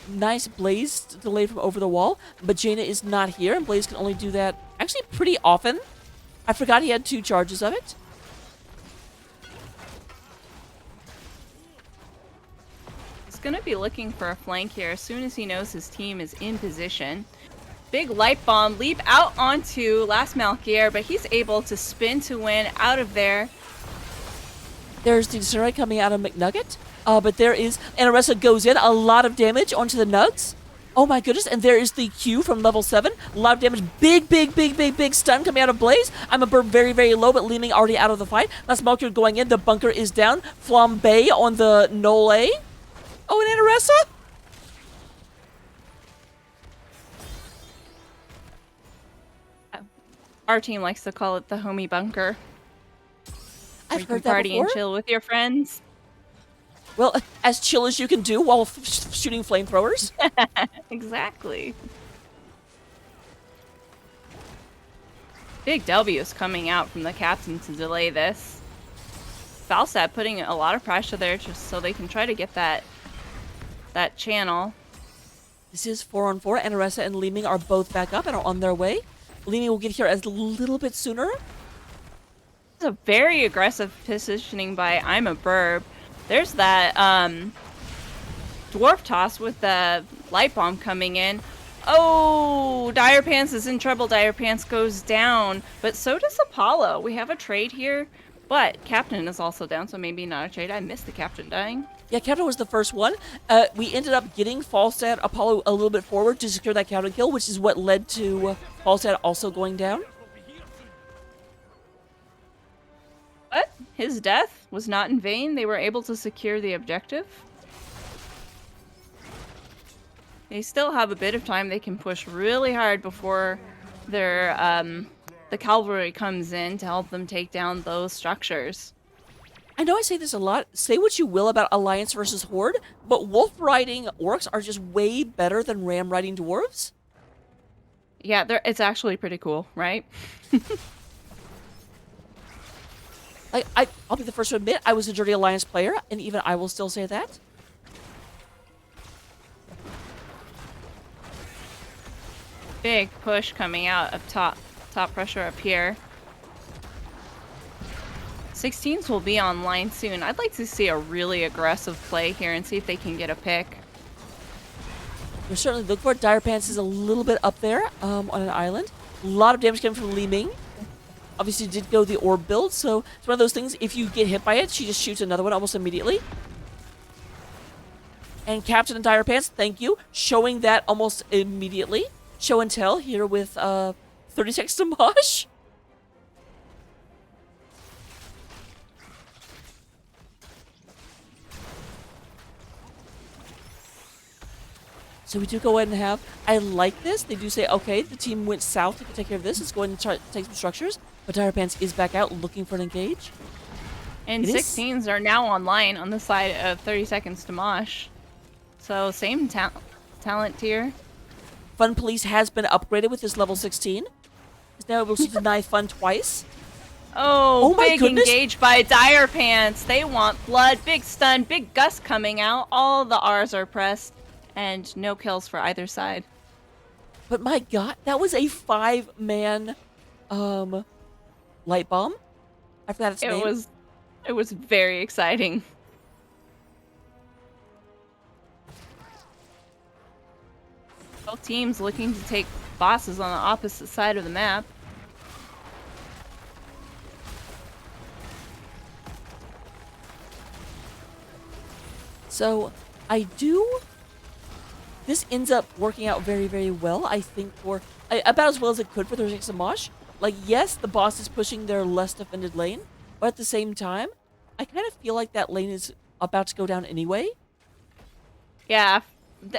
Nice Blaze delay from over the wall, but Jaina is not here, and Blaze can only do that actually pretty often. I forgot he had 2 charges of it. He's going to be looking for a flank here as soon as he knows his team is in position. Big Light Bomb leap out onto Last Malkier, but he's able to spin to win out of there. There's the Disintegrate coming out of McNugget. But there is... Anaressa goes in. A lot of damage onto the Nugs. Oh my goodness. And there is the Q from level 7. A lot of damage. Big stun coming out of Blaze. I'm a Burb very, very low, but Leeming already out of the fight. Last Malkier going in. The bunker is down. Flambe on the Nole. Oh, and Anaressa? Our team likes to call it the homie bunker. I've you heard can that party before. and chill with your friends. Well, as chill as you can do while shooting flamethrowers. Exactly. Big W is coming out from the captain to delay this. Falstad putting a lot of pressure there just so they can try to get that channel. This is 4-on-4. Anaressa and Leeming are both back up and are on their way. Leeming will get here a little bit sooner. It's a very aggressive positioning by I'm a Burb. There's that Dwarf Toss with the Light Bomb coming in. Oh, Dire Pants is in trouble. Dire Pants goes down, but so does Apollo. We have a trade here, but Captain is also down, so maybe not a trade. I missed the Captain dying. Yeah, Captain was the first one. We ended up getting Falstad Apollo a little bit forward to secure that counter kill, which is what led to Falstad also going down. But his death was not in vain. They were able to secure the objective. They still have a bit of time. They can push really hard before their the cavalry comes in to help them take down those structures. I know I say this a lot. Say what you will about Alliance versus Horde, but wolf riding orcs are just way better than ram riding dwarves. Yeah, it's actually pretty cool, right? I'll be the first to admit I was a dirty Alliance player, and even I will still say that. Big push coming out of top pressure up here. 16s will be online soon. I'd like to see a really aggressive play here and see if they can get a pick. We're certainly looking for it. Dire Pants is a little bit up there on an island. A lot of damage coming from Li Ming. Obviously did go the orb build, so it's one of those things, if you get hit by it, she just shoots another one almost immediately. And Captain and Dire Pants, thank you, showing that almost immediately. Show and tell here with 30 seconds to Mosh. So we do go ahead and have, I like this. They do say, okay, the team went south to take care of this. Let's go ahead and try to take some structures. But Dire Pants is back out looking for an engage. And 16s are now online on the side of 30 seconds to Mosh. So same talent tier. Fun Police has been upgraded with this level 16. Is now able to deny Fun twice. Oh, my big goodness. engage by Dire Pants. They want blood. Big stun. Big gust coming out. All the R's are pressed. And no kills for either side. But my god, that was a 5-man light bomb. I forgot its name. It was very exciting. Both teams looking to take bosses on the opposite side of the map. So this ends up working out very, very well, I think, for about as well as it could for 36 and Mosh. Like, yes, the boss is pushing their less defended lane, but at the same time, I kind of feel like that lane is about to go down anyway. Yeah,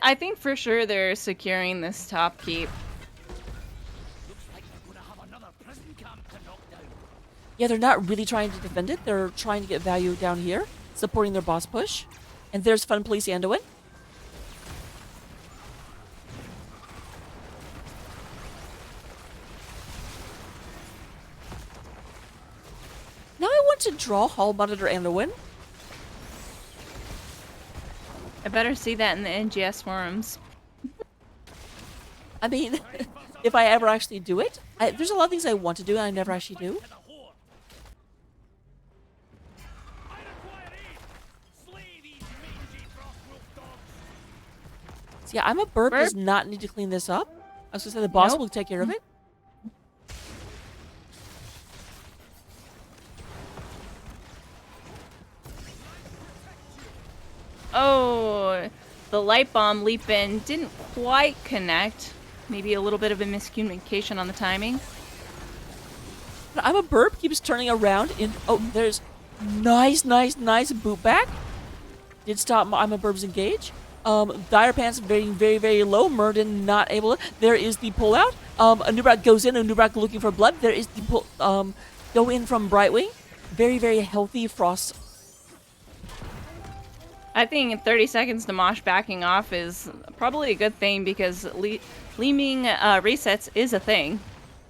I think for sure they're securing this top keep. Yeah, they're not really trying to defend it. They're trying to get value down here, supporting their boss push. And there's Fun Police Anduin. Now I want to draw Hall Monitor Anduin. I better see that in the NGS forums. I mean, if I ever actually do it, there's a lot of things I want to do and I never actually do. So yeah, I'm a burp does not need to clean this up. I was gonna say the boss will take care of it. Oh, the light bomb leap in didn't quite connect. Maybe a little bit of a miscommunication on the timing. I'm a burp keeps turning around in. Oh, there's nice boot back. Did stop I'm a burb's engage. Dire Pants very, very, very low. Murden not able to. There is the pullout. Anubrak goes in. Anubrak looking for blood. There is the pull. Go in from Brightwing. Very, very healthy Frost. I think in 30 seconds to Mosh backing off is probably a good thing because Li Ming resets is a thing.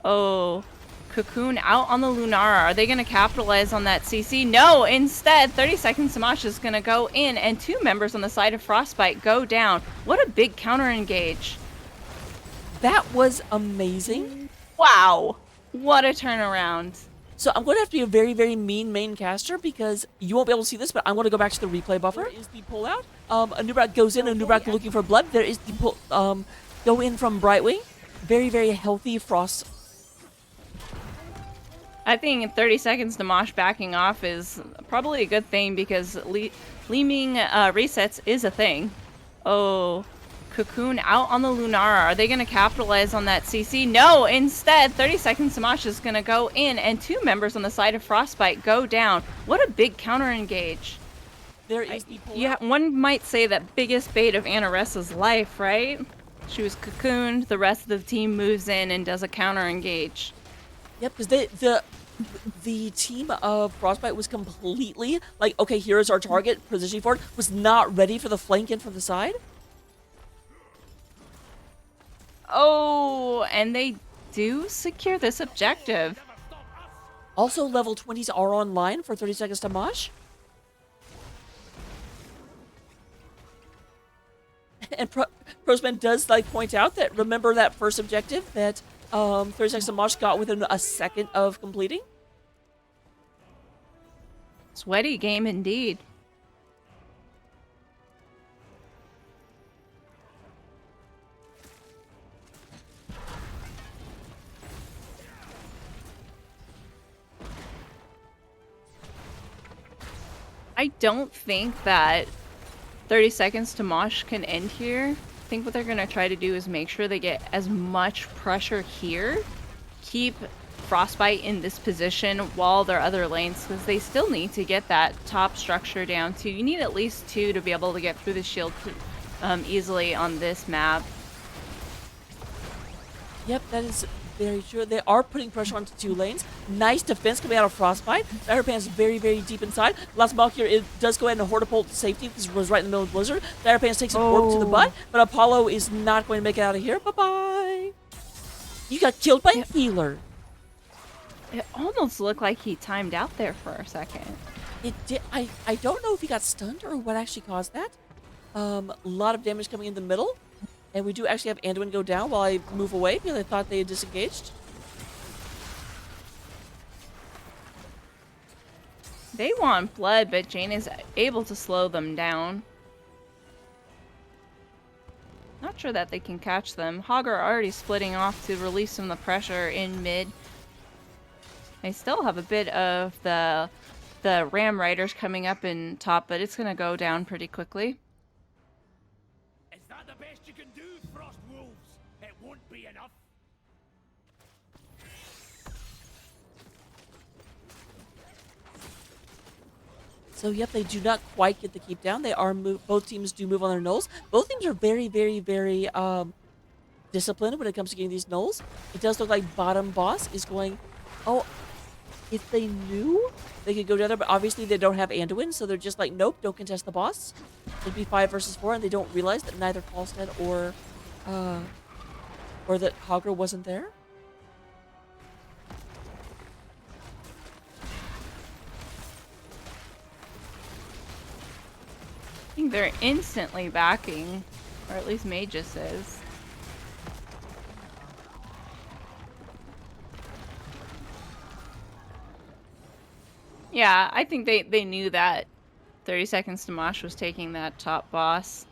Oh, Cocoon out on the Lunara. Are they going to capitalize on that CC? No, instead 30 seconds to Mosh is going to go in and 2 members on the side of Frostbite go down. What a big counter engage. That was amazing. Wow. What a turnaround. So I'm going to have to be a very, very mean main caster because you won't be able to see this, but I'm going to go back to the replay buffer. There is the pullout. Anubrak goes in. Anubrak looking for blood. There is the pull. Go in from Brightwing. Very, very healthy Frost. I think in 30 seconds to Mosh backing off is probably a good thing because Li Ming resets is a thing. Oh, Cocoon out on the Lunara. Are they going to capitalize on that CC? No, instead 30 seconds to Mosh is going to go in and 2 members on the side of Frostbite go down. What a big counter engage. There is the pull. Yeah, one might say that biggest bait of Anaressa's life, right? She was cocooned, the rest of the team moves in and does a counter engage. Yep, because the team of Frostbite was completely like, okay, here is our target, positioning for it, was not ready for the flank in from the side. Oh, and they do secure this objective. Also, level 20s are online for 30 seconds to Mosh. And Prosman does like point out that remember that first objective that 30 seconds to Mosh got within a second of completing? Sweaty game indeed. I don't think that 30 seconds to Mosh can end here. I think what they're going to try to do is make sure they get as much pressure here, keep Frostbite in this position while their other lanes, because they still need to get that top structure down too. You need at least 2 to be able to get through the shield easily on this map. Yep, that is very true. They are putting pressure onto 2 lanes. Nice defense coming out of Frostbite. Direpan's very, very deep inside. Last Malk here, it does go ahead and Hortapult to safety because it was right in the middle of Blizzard. Direpan takes a warp to the butt, but Apollo is not going to make it out of here. Bye-bye. You got killed by a healer. It almost looked like he timed out there for a second. It did. I don't know if he got stunned or what actually caused that. A lot of damage coming in the middle. And we do actually have Anduin go down while I move away because I thought they had disengaged. They want blood, but Jane is able to slow them down. Not sure that they can catch them. Hogger already splitting off to release some of the pressure in mid. They still have a bit of the Ram Riders coming up in top, but it's going to go down pretty quickly. Is that the best you can do, Frost Wolves? It won't be enough. So, yep, they do not quite get the keep down. They are both teams do move on their nulls. Both teams are very, very, very disciplined when it comes to getting these nulls. It does look like bottom boss is going... Oh, if they knew, they could go down there, but obviously they don't have Anduin, so they're just like, nope, don't contest the boss. It'd be 5 versus 4, and they don't realize that neither Cocasted or that Hogger wasn't there. I think they're instantly backing, or at least Magus is. Yeah, I think they knew that 30 seconds to Mosh was taking that top boss.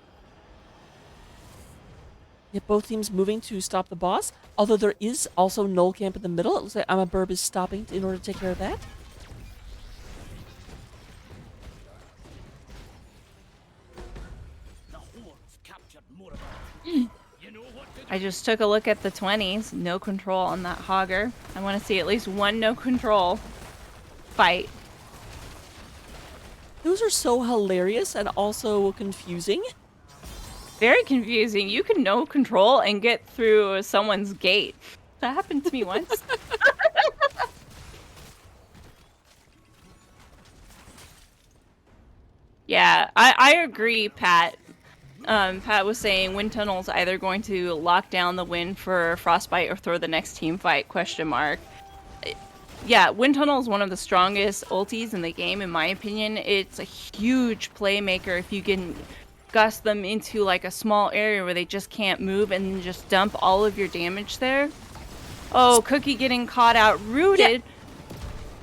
Yeah, both teams moving to stop the boss, although there is also null camp in the middle. It looks like Amaburb is stopping in order to take care of that. I just took a look at the 20s. No control on that Hogger. I want to see at least one no control fight. Those are so hilarious and also confusing. Very confusing. You can no control and get through someone's gate. That happened to me once. Yeah, I agree, Pat. Pat was saying wind tunnel's either going to lock down the win for Frostbite or throw the next team fight, question mark. Yeah, wind tunnel is one of the strongest ultis in the game, in my opinion. It's a huge playmaker if you can gust them into like a small area where they just can't move and just dump all of your damage there. Oh, Cookie getting caught out, rooted. Yeah.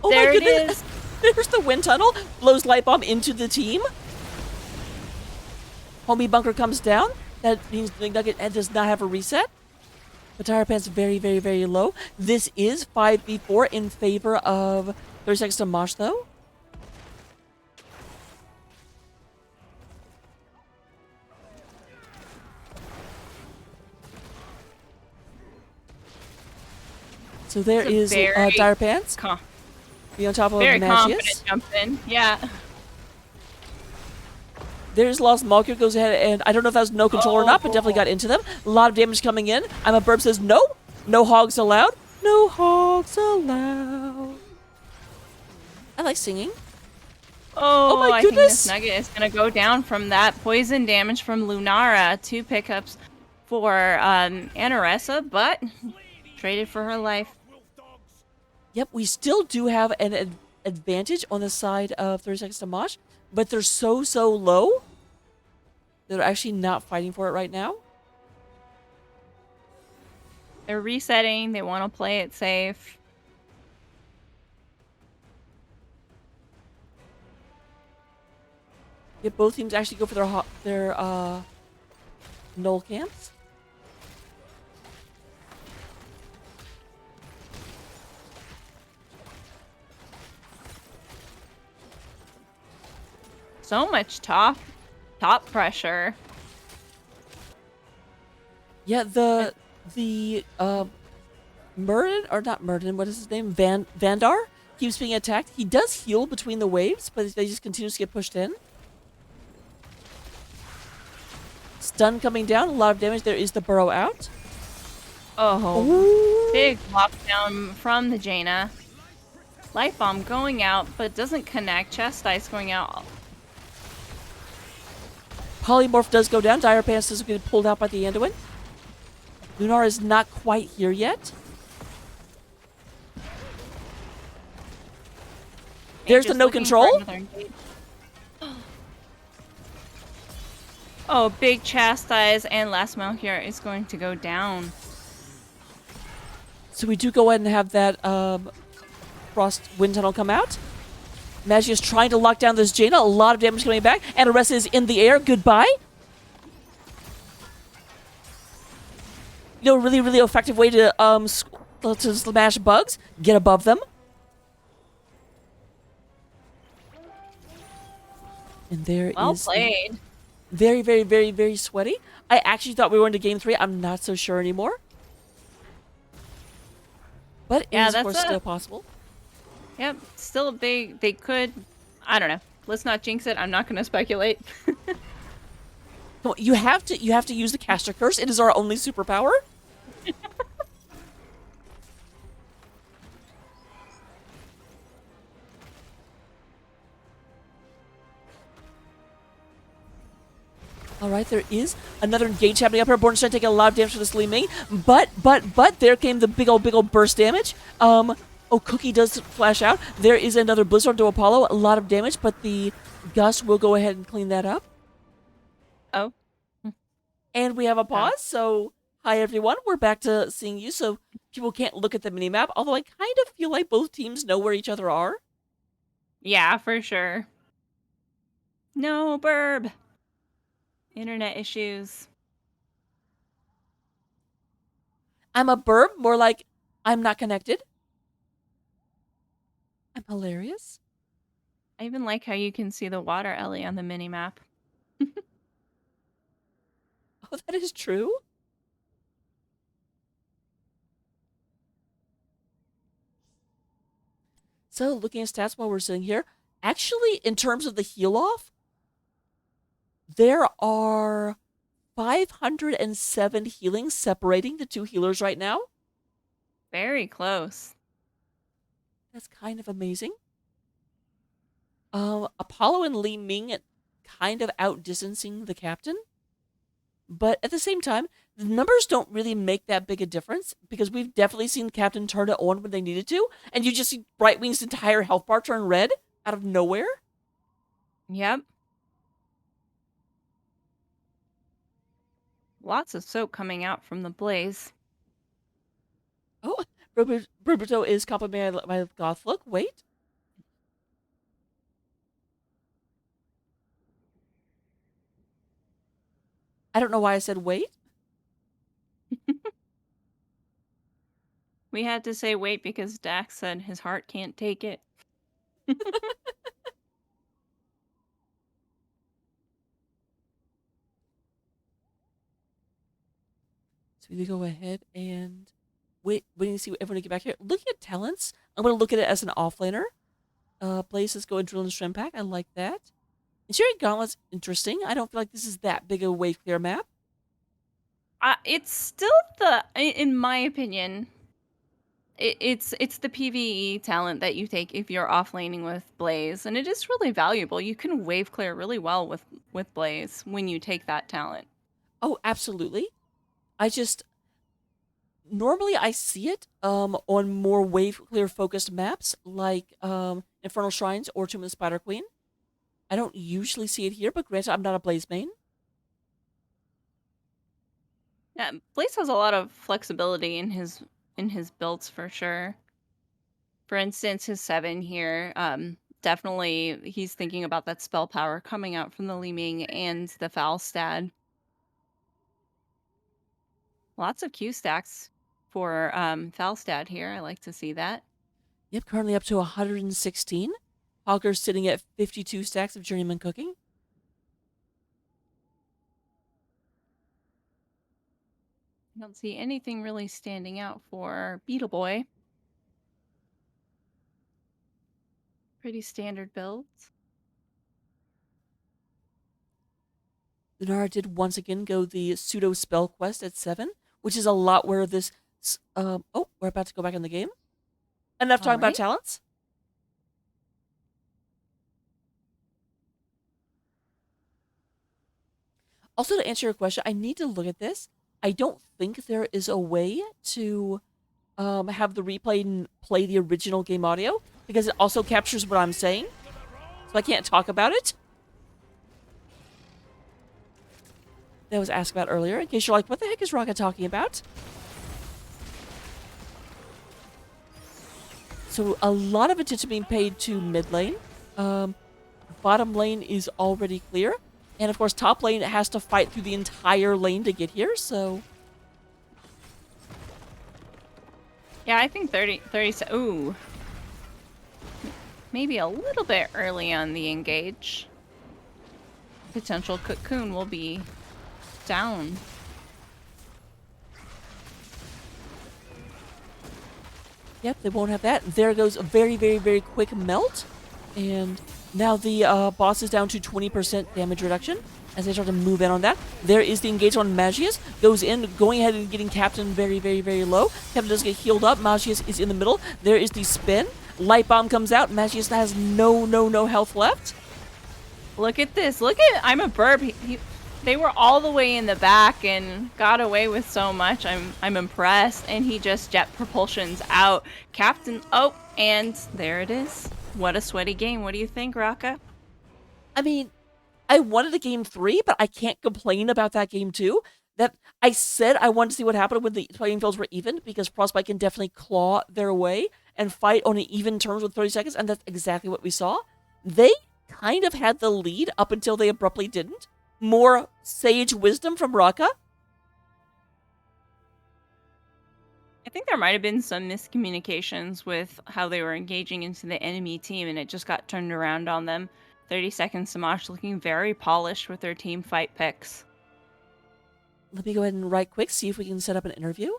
Oh there my it goodness. is. There's the wind tunnel, blows light bomb into the team. Homie bunker comes down. That means the Nugget does not have a reset. The tire pan's very, very, very low. This is 5v4 in favor of 30 seconds to Mosh, though. So there is Dire Pants. Be on top of Very Magius. confident jump in. Yeah. There's Lost Molecule goes ahead, and I don't know if that was no control or not, but definitely got into them. A lot of damage coming in. I'm a Burb says no. No hogs allowed. No hogs allowed. I like singing. Oh, my I think goodness. this nugget is going to go down from that poison damage from Lunara. 2 pickups for Anaressa, but traded for her life. Yep, we still do have an advantage on the side of 30 Seconds to Mosh, but they're so low. They're actually not fighting for it right now. They're resetting. They want to play it safe. Yep, both teams actually go for their null camps. So much top pressure. Yeah, the Murden, or not Murden, what is his name? Vandar keeps being attacked. He does heal between the waves, but they just continue to get pushed in. Stun coming down, a lot of damage. There is the burrow out. Oh, Ooh. big lockdown from the Jaina. Life bomb going out, but it doesn't connect. Chest ice going out. Polymorph does go down. Dire Pants is getting pulled out by the Anduin. Lunar is not quite here yet. There's the Just no looking for control. another engage. Oh, big chastise, and last mount here is going to go down. So we do go ahead and have that Frost Wind Tunnel come out. Magi is trying to lock down this Jaina. A lot of damage coming back. And Arrest is in the air. Goodbye. You know, really effective way to smash bugs. Get above them. And there Well is played. very sweaty. I actually thought we were into game 3. I'm not so sure anymore. But it is, of course, still possible. Yep, still a big. They could. I don't know. Let's not jinx it. I'm not going to speculate. Come on, you have to use the caster curse. It is our only superpower. All right, there is another engage happening up here. Born's trying to take a lot of damage for this Li Ming, but there came the big old burst damage. Oh, Cookie does flash out. There is another Blizzard to Apollo, a lot of damage, but the Gust will go ahead and clean that up. Oh. And we have a pause, so hi everyone, we're back to seeing you, so people can't look at the minimap, although I kind of feel like both teams know where each other are. Yeah, for sure. No, Burb. Internet issues. I'm a burb, more like I'm not connected. I'm hilarious. I even like how you can see the water Ellie on the minimap. Oh, that is true. So, looking at stats while we're sitting here, actually, in terms of the heal off, there are 507 healings separating the two healers right now. Very close. That's kind of amazing. Apollo and Li Ming kind of outdistancing the captain. But at the same time, the numbers don't really make that big a difference because we've definitely seen the captain turn it on when they needed to. And you just see Brightwing's entire health bar turn red out of nowhere. Yep. Lots of soap coming out from the blaze. Oh, Roberto is complimenting my goth look. Wait. I don't know why I said wait. We had to say wait because Dax said his heart can't take it. So we go ahead and waiting to see what everyone get back here. Looking at talents, I'm going to look at it as an offlaner. Blaze, let's go and drill and shrimp pack. I like that. Interior Gauntlet's interesting. I don't feel like this is that big a wave clear map. It's still in my opinion, it's the PvE talent that you take if you're offlaning with Blaze, and it is really valuable. You can wave clear really well with Blaze when you take that talent. Oh, absolutely. Normally I see it on more wave clear focused maps like Infernal Shrines or Tomb of the Spider Queen. I don't usually see it here, but granted, I'm not a Blaze main. Yeah, Blaze has a lot of flexibility in his builds for sure. For instance, his 7 here, definitely he's thinking about that spell power coming out from the Leeming and the Falstad. Lots of Q stacks for Falstad here. I like to see that. Yep, currently up to 116. Hogger's sitting at 52 stacks of Journeyman Cooking. I don't see anything really standing out for Beetle Boy. Pretty standard builds. Lunara did once again go the pseudo spell quest at 7, which is a lot where this. Oh, we're about to go back in the game. Enough talking about talents. Also, to answer your question, I need to look at this. I don't think there is a way to have the replay play the original game audio because it also captures what I'm saying. So I can't talk about it. That was asked about earlier, in case you're like, what the heck is Raka talking about? So a lot of attention being paid to mid lane. Bottom lane is already clear. And of course, top lane has to fight through the entire lane to get here, so... Yeah, I think 30 ooh. Maybe a little bit early on the engage. Potential cocoon will be down. Yep, they won't have that. There goes a very, very, very quick melt. And now the boss is down to 20% damage reduction as they start to move in on that. There is the engage on Magius. Goes in, going ahead and getting Captain very, very, very low. Captain does get healed up. Magius is in the middle. There is the spin. Light Bomb comes out. Magius has no health left. Look at this. Look at... I'm a burb. They were all the way in the back and got away with so much. I'm impressed. And he just jet propulsions out. Captain... Oh, and there it is. What a sweaty game. What do you think, Raka? I mean, I wanted a game 3, but I can't complain about that game 2. That I said I wanted to see what happened when the playing fields were even, because Frostbite can definitely claw their way and fight on an even terms with 30 seconds, and that's exactly what we saw. They kind of had the lead up until they abruptly didn't. More sage wisdom from Raka. I think there might have been some miscommunications with how they were engaging into the enemy team, and it just got turned around on them. 30 seconds to Mosh looking very polished with their team fight picks. Let me go ahead and right quick see if we can set up an interview.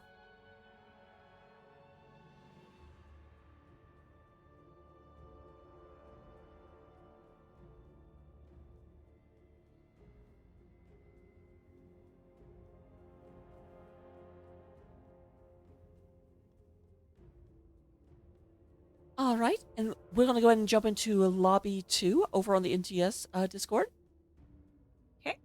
All right, and we're going to go ahead and jump into Lobby 2 over on the NTS Discord. Okay.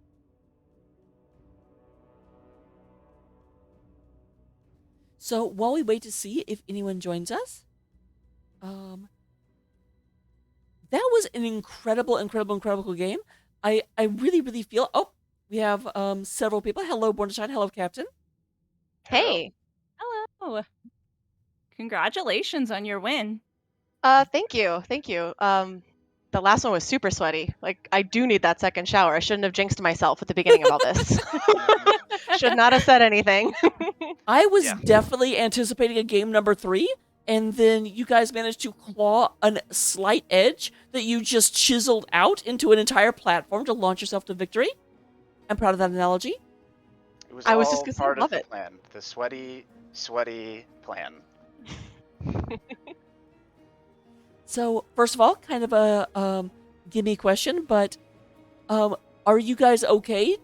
So while we wait to see if anyone joins us, that was an incredible game. I really feel... Oh, we have several people. Hello, Born to Shine. Hello, Captain. Hey. Hello. Congratulations on your win. Thank you. Thank you. The last one was super sweaty. Like, I do need that second shower. I shouldn't have jinxed myself at the beginning of all this. Should not have said anything. I was definitely anticipating a game number 3, and then you guys managed to claw a slight edge that you just chiseled out into an entire platform to launch yourself to victory. I'm proud of that analogy. It was I was all just gonna say, part love of the it. plan. The sweaty plan. So, first of all, kind of a gimme question, but Are you guys okay?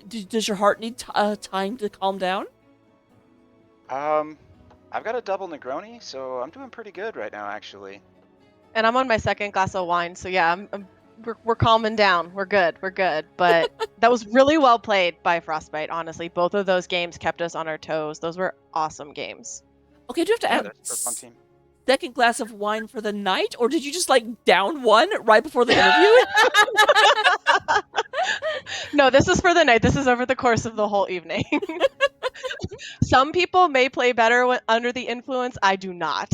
Does your heart need time to calm down? I've got a double Negroni, so I'm doing pretty good right now, actually. And I'm on my second glass of wine, so yeah, we're calming down. We're good. We're good. But that was really well played by Frostbite. Honestly, both of those games kept us on our toes. Those were awesome games. Okay, do you have to Yeah, add that's a fun team. second glass of wine for the night, or did you just like down one right before the interview? No, this is for the night. This is over the course of the whole evening. Some people may play better under the influence. I do not.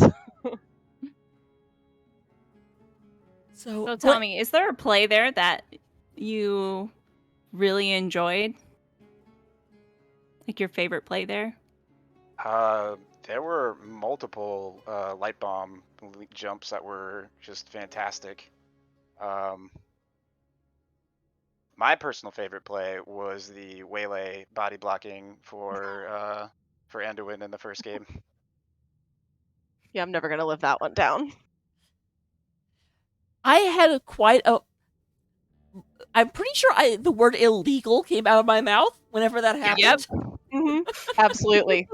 So tell me, is there a play there that you really enjoyed? Like your favorite play there? There were multiple light bomb jumps that were just fantastic. My personal favorite play was the Waylay body blocking for Anduin in the first game. Yeah, I'm never gonna live that one down. I had quite a. I'm pretty sure the word illegal came out of my mouth whenever that happened. Yep. Mm-hmm. Absolutely.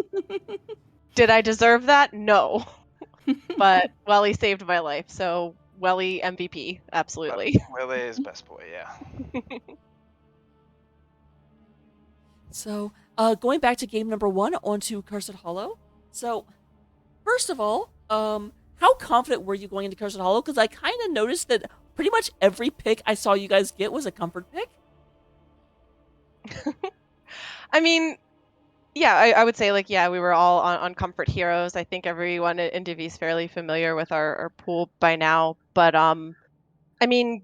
Did I deserve that? No. But Welly saved my life, so Welly MVP, absolutely. Waylay is best boy, yeah. So, going back to game number 1 onto Cursed Hollow. So, first of all, how confident were you going into Cursed Hollow? Because I kind of noticed that pretty much every pick I saw you guys get was a comfort pick. I mean, yeah, I would say like, yeah, we were all on comfort heroes. I think everyone in Divi is fairly familiar with our pool by now. But I mean,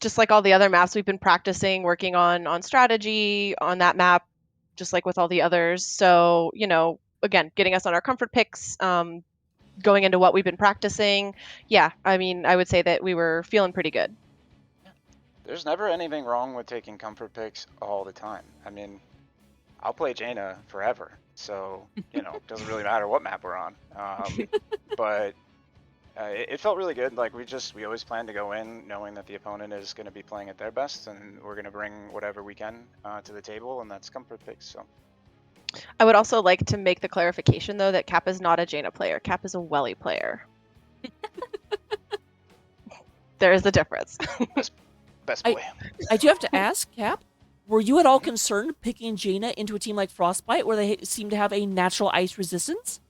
just like all the other maps, we've been practicing, working on strategy on that map, just like with all the others. So, again, getting us on our comfort picks, going into what we've been practicing. Yeah, I mean, I would say that we were feeling pretty good. There's never anything wrong with taking comfort picks all the time. I mean, I'll play Jaina forever, so it doesn't really matter what map we're on. But it felt really good. Like we always plan to go in knowing that the opponent is going to be playing at their best, and we're going to bring whatever we can to the table, and that's comfort picks. So I would also like to make the clarification though that Cap is not a Jaina player. Cap is a Welly player. There is a difference. best boy. I do have to ask, Cap, were you at all concerned picking Jaina into a team like Frostbite, where they seem to have a natural ice resistance?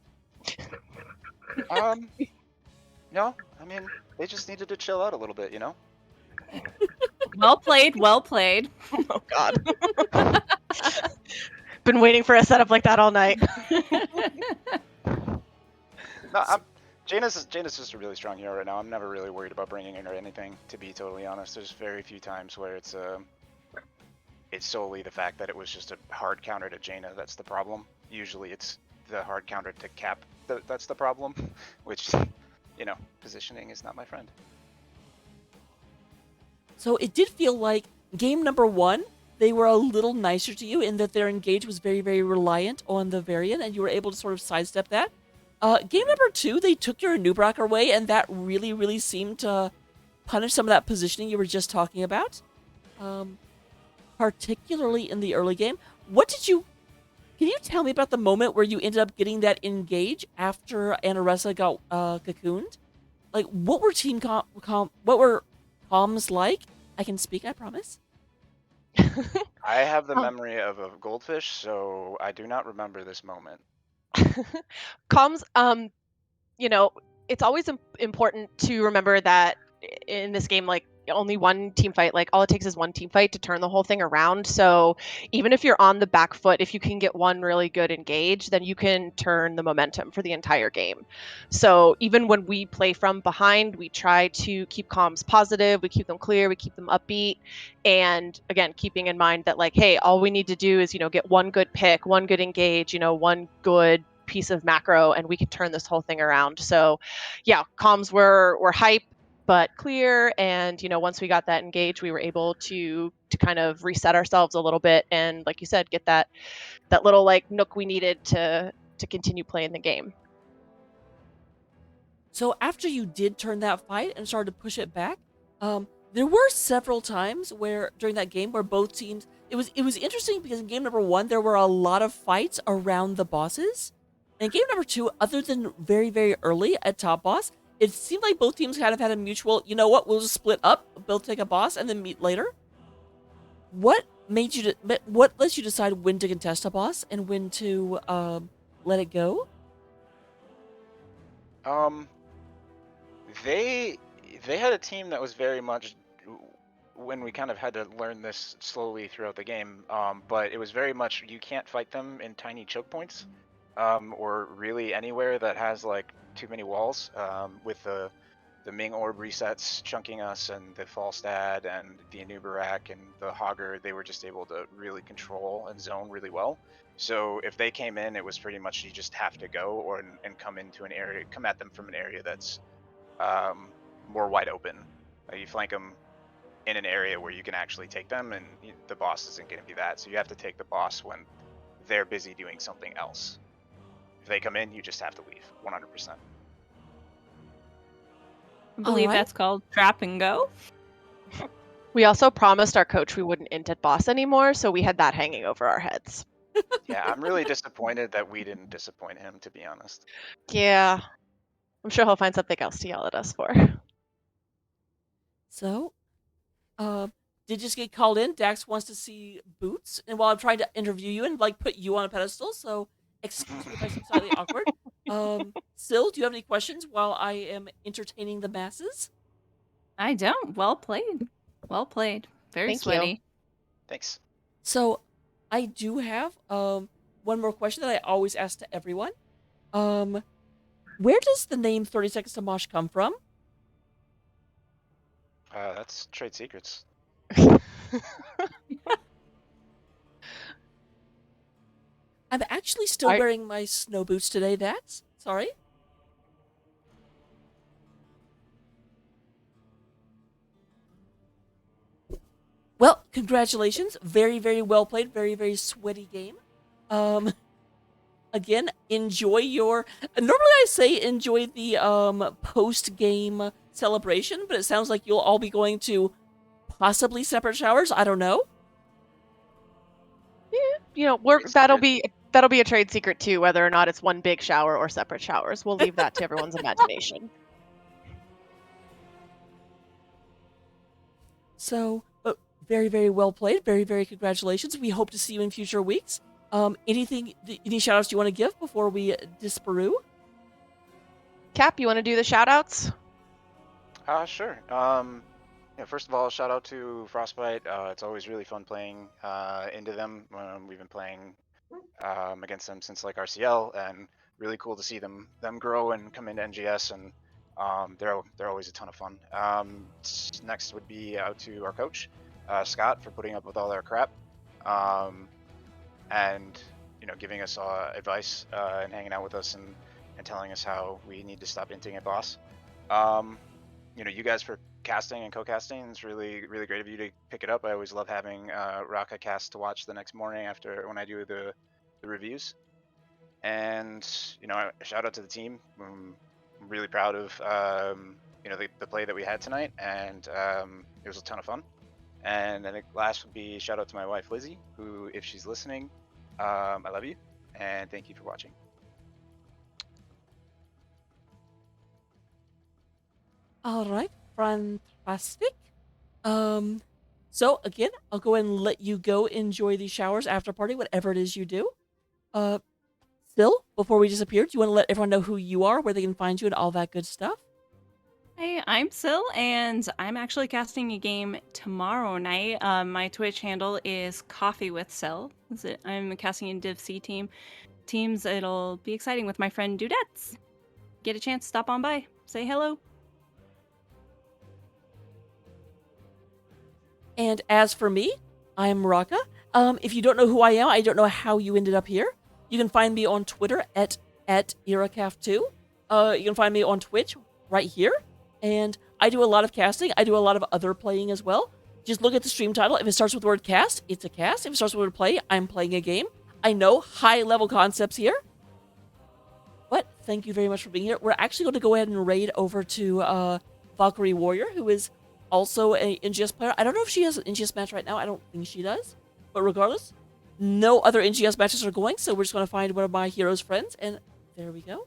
No, I mean they just needed to chill out a little bit, Well played, well played. Oh God. Been waiting for a setup like that all night. No, Jaina's just a really strong hero right now. I'm never really worried about bringing in or anything, to be totally honest. There's very few times where it's solely the fact that it was just a hard counter to Jaina that's the problem. Usually it's the hard counter to Cap that's the problem, which, positioning is not my friend. So it did feel like game number 1, they were a little nicer to you in that their engage was very, very reliant on the variant, and you were able to sort of sidestep that. Game number 2, they took your Nubrak away, and that really, really seemed to punish some of that positioning you were just talking about. Particularly in the early game. Can you tell me about the moment where you ended up getting that engage after Anaressa got cocooned? Like, what were team what were comms like? I can speak, I promise. I have the memory of a goldfish, so I do not remember this moment. Comms, it's always important to remember that in this game, like only one team fight, like all it takes is one team fight to turn the whole thing around. So even if you're on the back foot, if you can get one really good engage, then you can turn the momentum for the entire game. So even when we play from behind, we try to keep comms positive, we keep them clear, we keep them upbeat. And again, keeping in mind that like, hey, all we need to do is, get one good pick, one good engage, one good piece of macro, and we can turn this whole thing around. So yeah, comms were hype but clear, and once we got that engaged, we were able to kind of reset ourselves a little bit, and like you said, get that little like nook we needed to continue playing the game. So after you did turn that fight and started to push it back, There were several times where during that game where both teams it was interesting because in game number 1 there were a lot of fights around the bosses. In game number 2, other than very, very early at top boss, it seemed like both teams kind of had a mutual, you know what, we'll just split up, both take a boss, and then meet later. What what lets you decide when to contest a boss and when to let it go? Um, they they had a team that was very much when we kind of had to learn this slowly throughout the game. But it was very much you can't fight them in tiny choke points, or really anywhere that has like too many walls. With the Ming Orb resets chunking us and the Falstad and the Anubarak and the Hogger, they were just able to really control and zone really well. So if they came in, it was pretty much you just have to go and come into an area, come at them from an area that's more wide open. You flank them in an area where you can actually take them, and the boss isn't going to be that. So you have to take the boss when they're busy doing something else. If they come in, you just have to leave, 100%. I believe Alright. that's called trap and go. We also promised our coach we wouldn't int at boss anymore, so we had that hanging over our heads. Yeah, I'm really disappointed that we didn't disappoint him, to be honest. Yeah. I'm sure he'll find something else to yell at us for. So, did just get called in. Dax wants to see Boots, and while I'm trying to interview you and like put you on a pedestal, so excuse me if I seem slightly awkward. Syl, do you have any questions while I am entertaining the masses? I don't. Well played. Well played. Very Thank you. sweaty. Thanks. So, I do have one more question that I always ask to everyone. Where does the name 30 Seconds to Mosh come from? That's trade secrets. I'm actually still I- wearing my snow boots today. That's sorry. Well, congratulations. Very, very well played. Very, very sweaty game. Again, enjoy your. Normally, I say enjoy the post game celebration, but it sounds like you'll all be going to possibly separate showers. I don't know. You know, Trade that'll secret. be a trade secret too, whether or not it's one big shower or separate showers. We'll leave that to everyone's imagination. So, very, very well played. Very, very congratulations. We hope to see you in future weeks. Any shout outs you want to give before we disparoo? Cap, you want to do the shout outs? Sure. First of all, shout out to Frostbite. It's always really fun playing into them. We've been playing against them since like RCL, and really cool to see them grow and come into NGS, and they're always a ton of fun. Next would be out to our coach, Scott, for putting up with all our crap, and giving us advice and hanging out with us and telling us how we need to stop inting at boss. You guys for casting and co-casting. It's really, really great of you to pick it up. I always love having Raka cast to watch the next morning after when I do the reviews. And shout out to the team. I'm really proud of the play that we had tonight, and it was a ton of fun. And I think last would be shout out to my wife Lizzie, who, if she's listening, I love you and thank you for watching. All right, fantastic. So again, I'll go ahead and let you go enjoy the showers, after party, whatever it is you do. Still, before we disappear, do you want to let everyone know who you are, where they can find you, and all that good stuff? Hey, I'm Syl, and I'm actually casting a game tomorrow night. My Twitch handle is Coffee with Syl. I'm casting in Div C teams. It'll be exciting with my friend Dudettes. Get a chance, stop on by, say hello. And as for me, I'm Raka. If you don't know who I am, I don't know how you ended up here. You can find me on Twitter at IraCaf2. You can find me on Twitch right here. And I do a lot of casting. I do a lot of other playing as well. Just look at the stream title. If it starts with the word cast, it's a cast. If it starts with the word play, I'm playing a game. I know high-level concepts here. But thank you very much for being here. We're actually going to go ahead and raid over to Valkyrie Warrior, who is also a NGS player. I don't know if she has an NGS match right now. I don't think she does. But regardless, no other NGS matches are going, so we're just going to find one of my hero's friends, and there we go.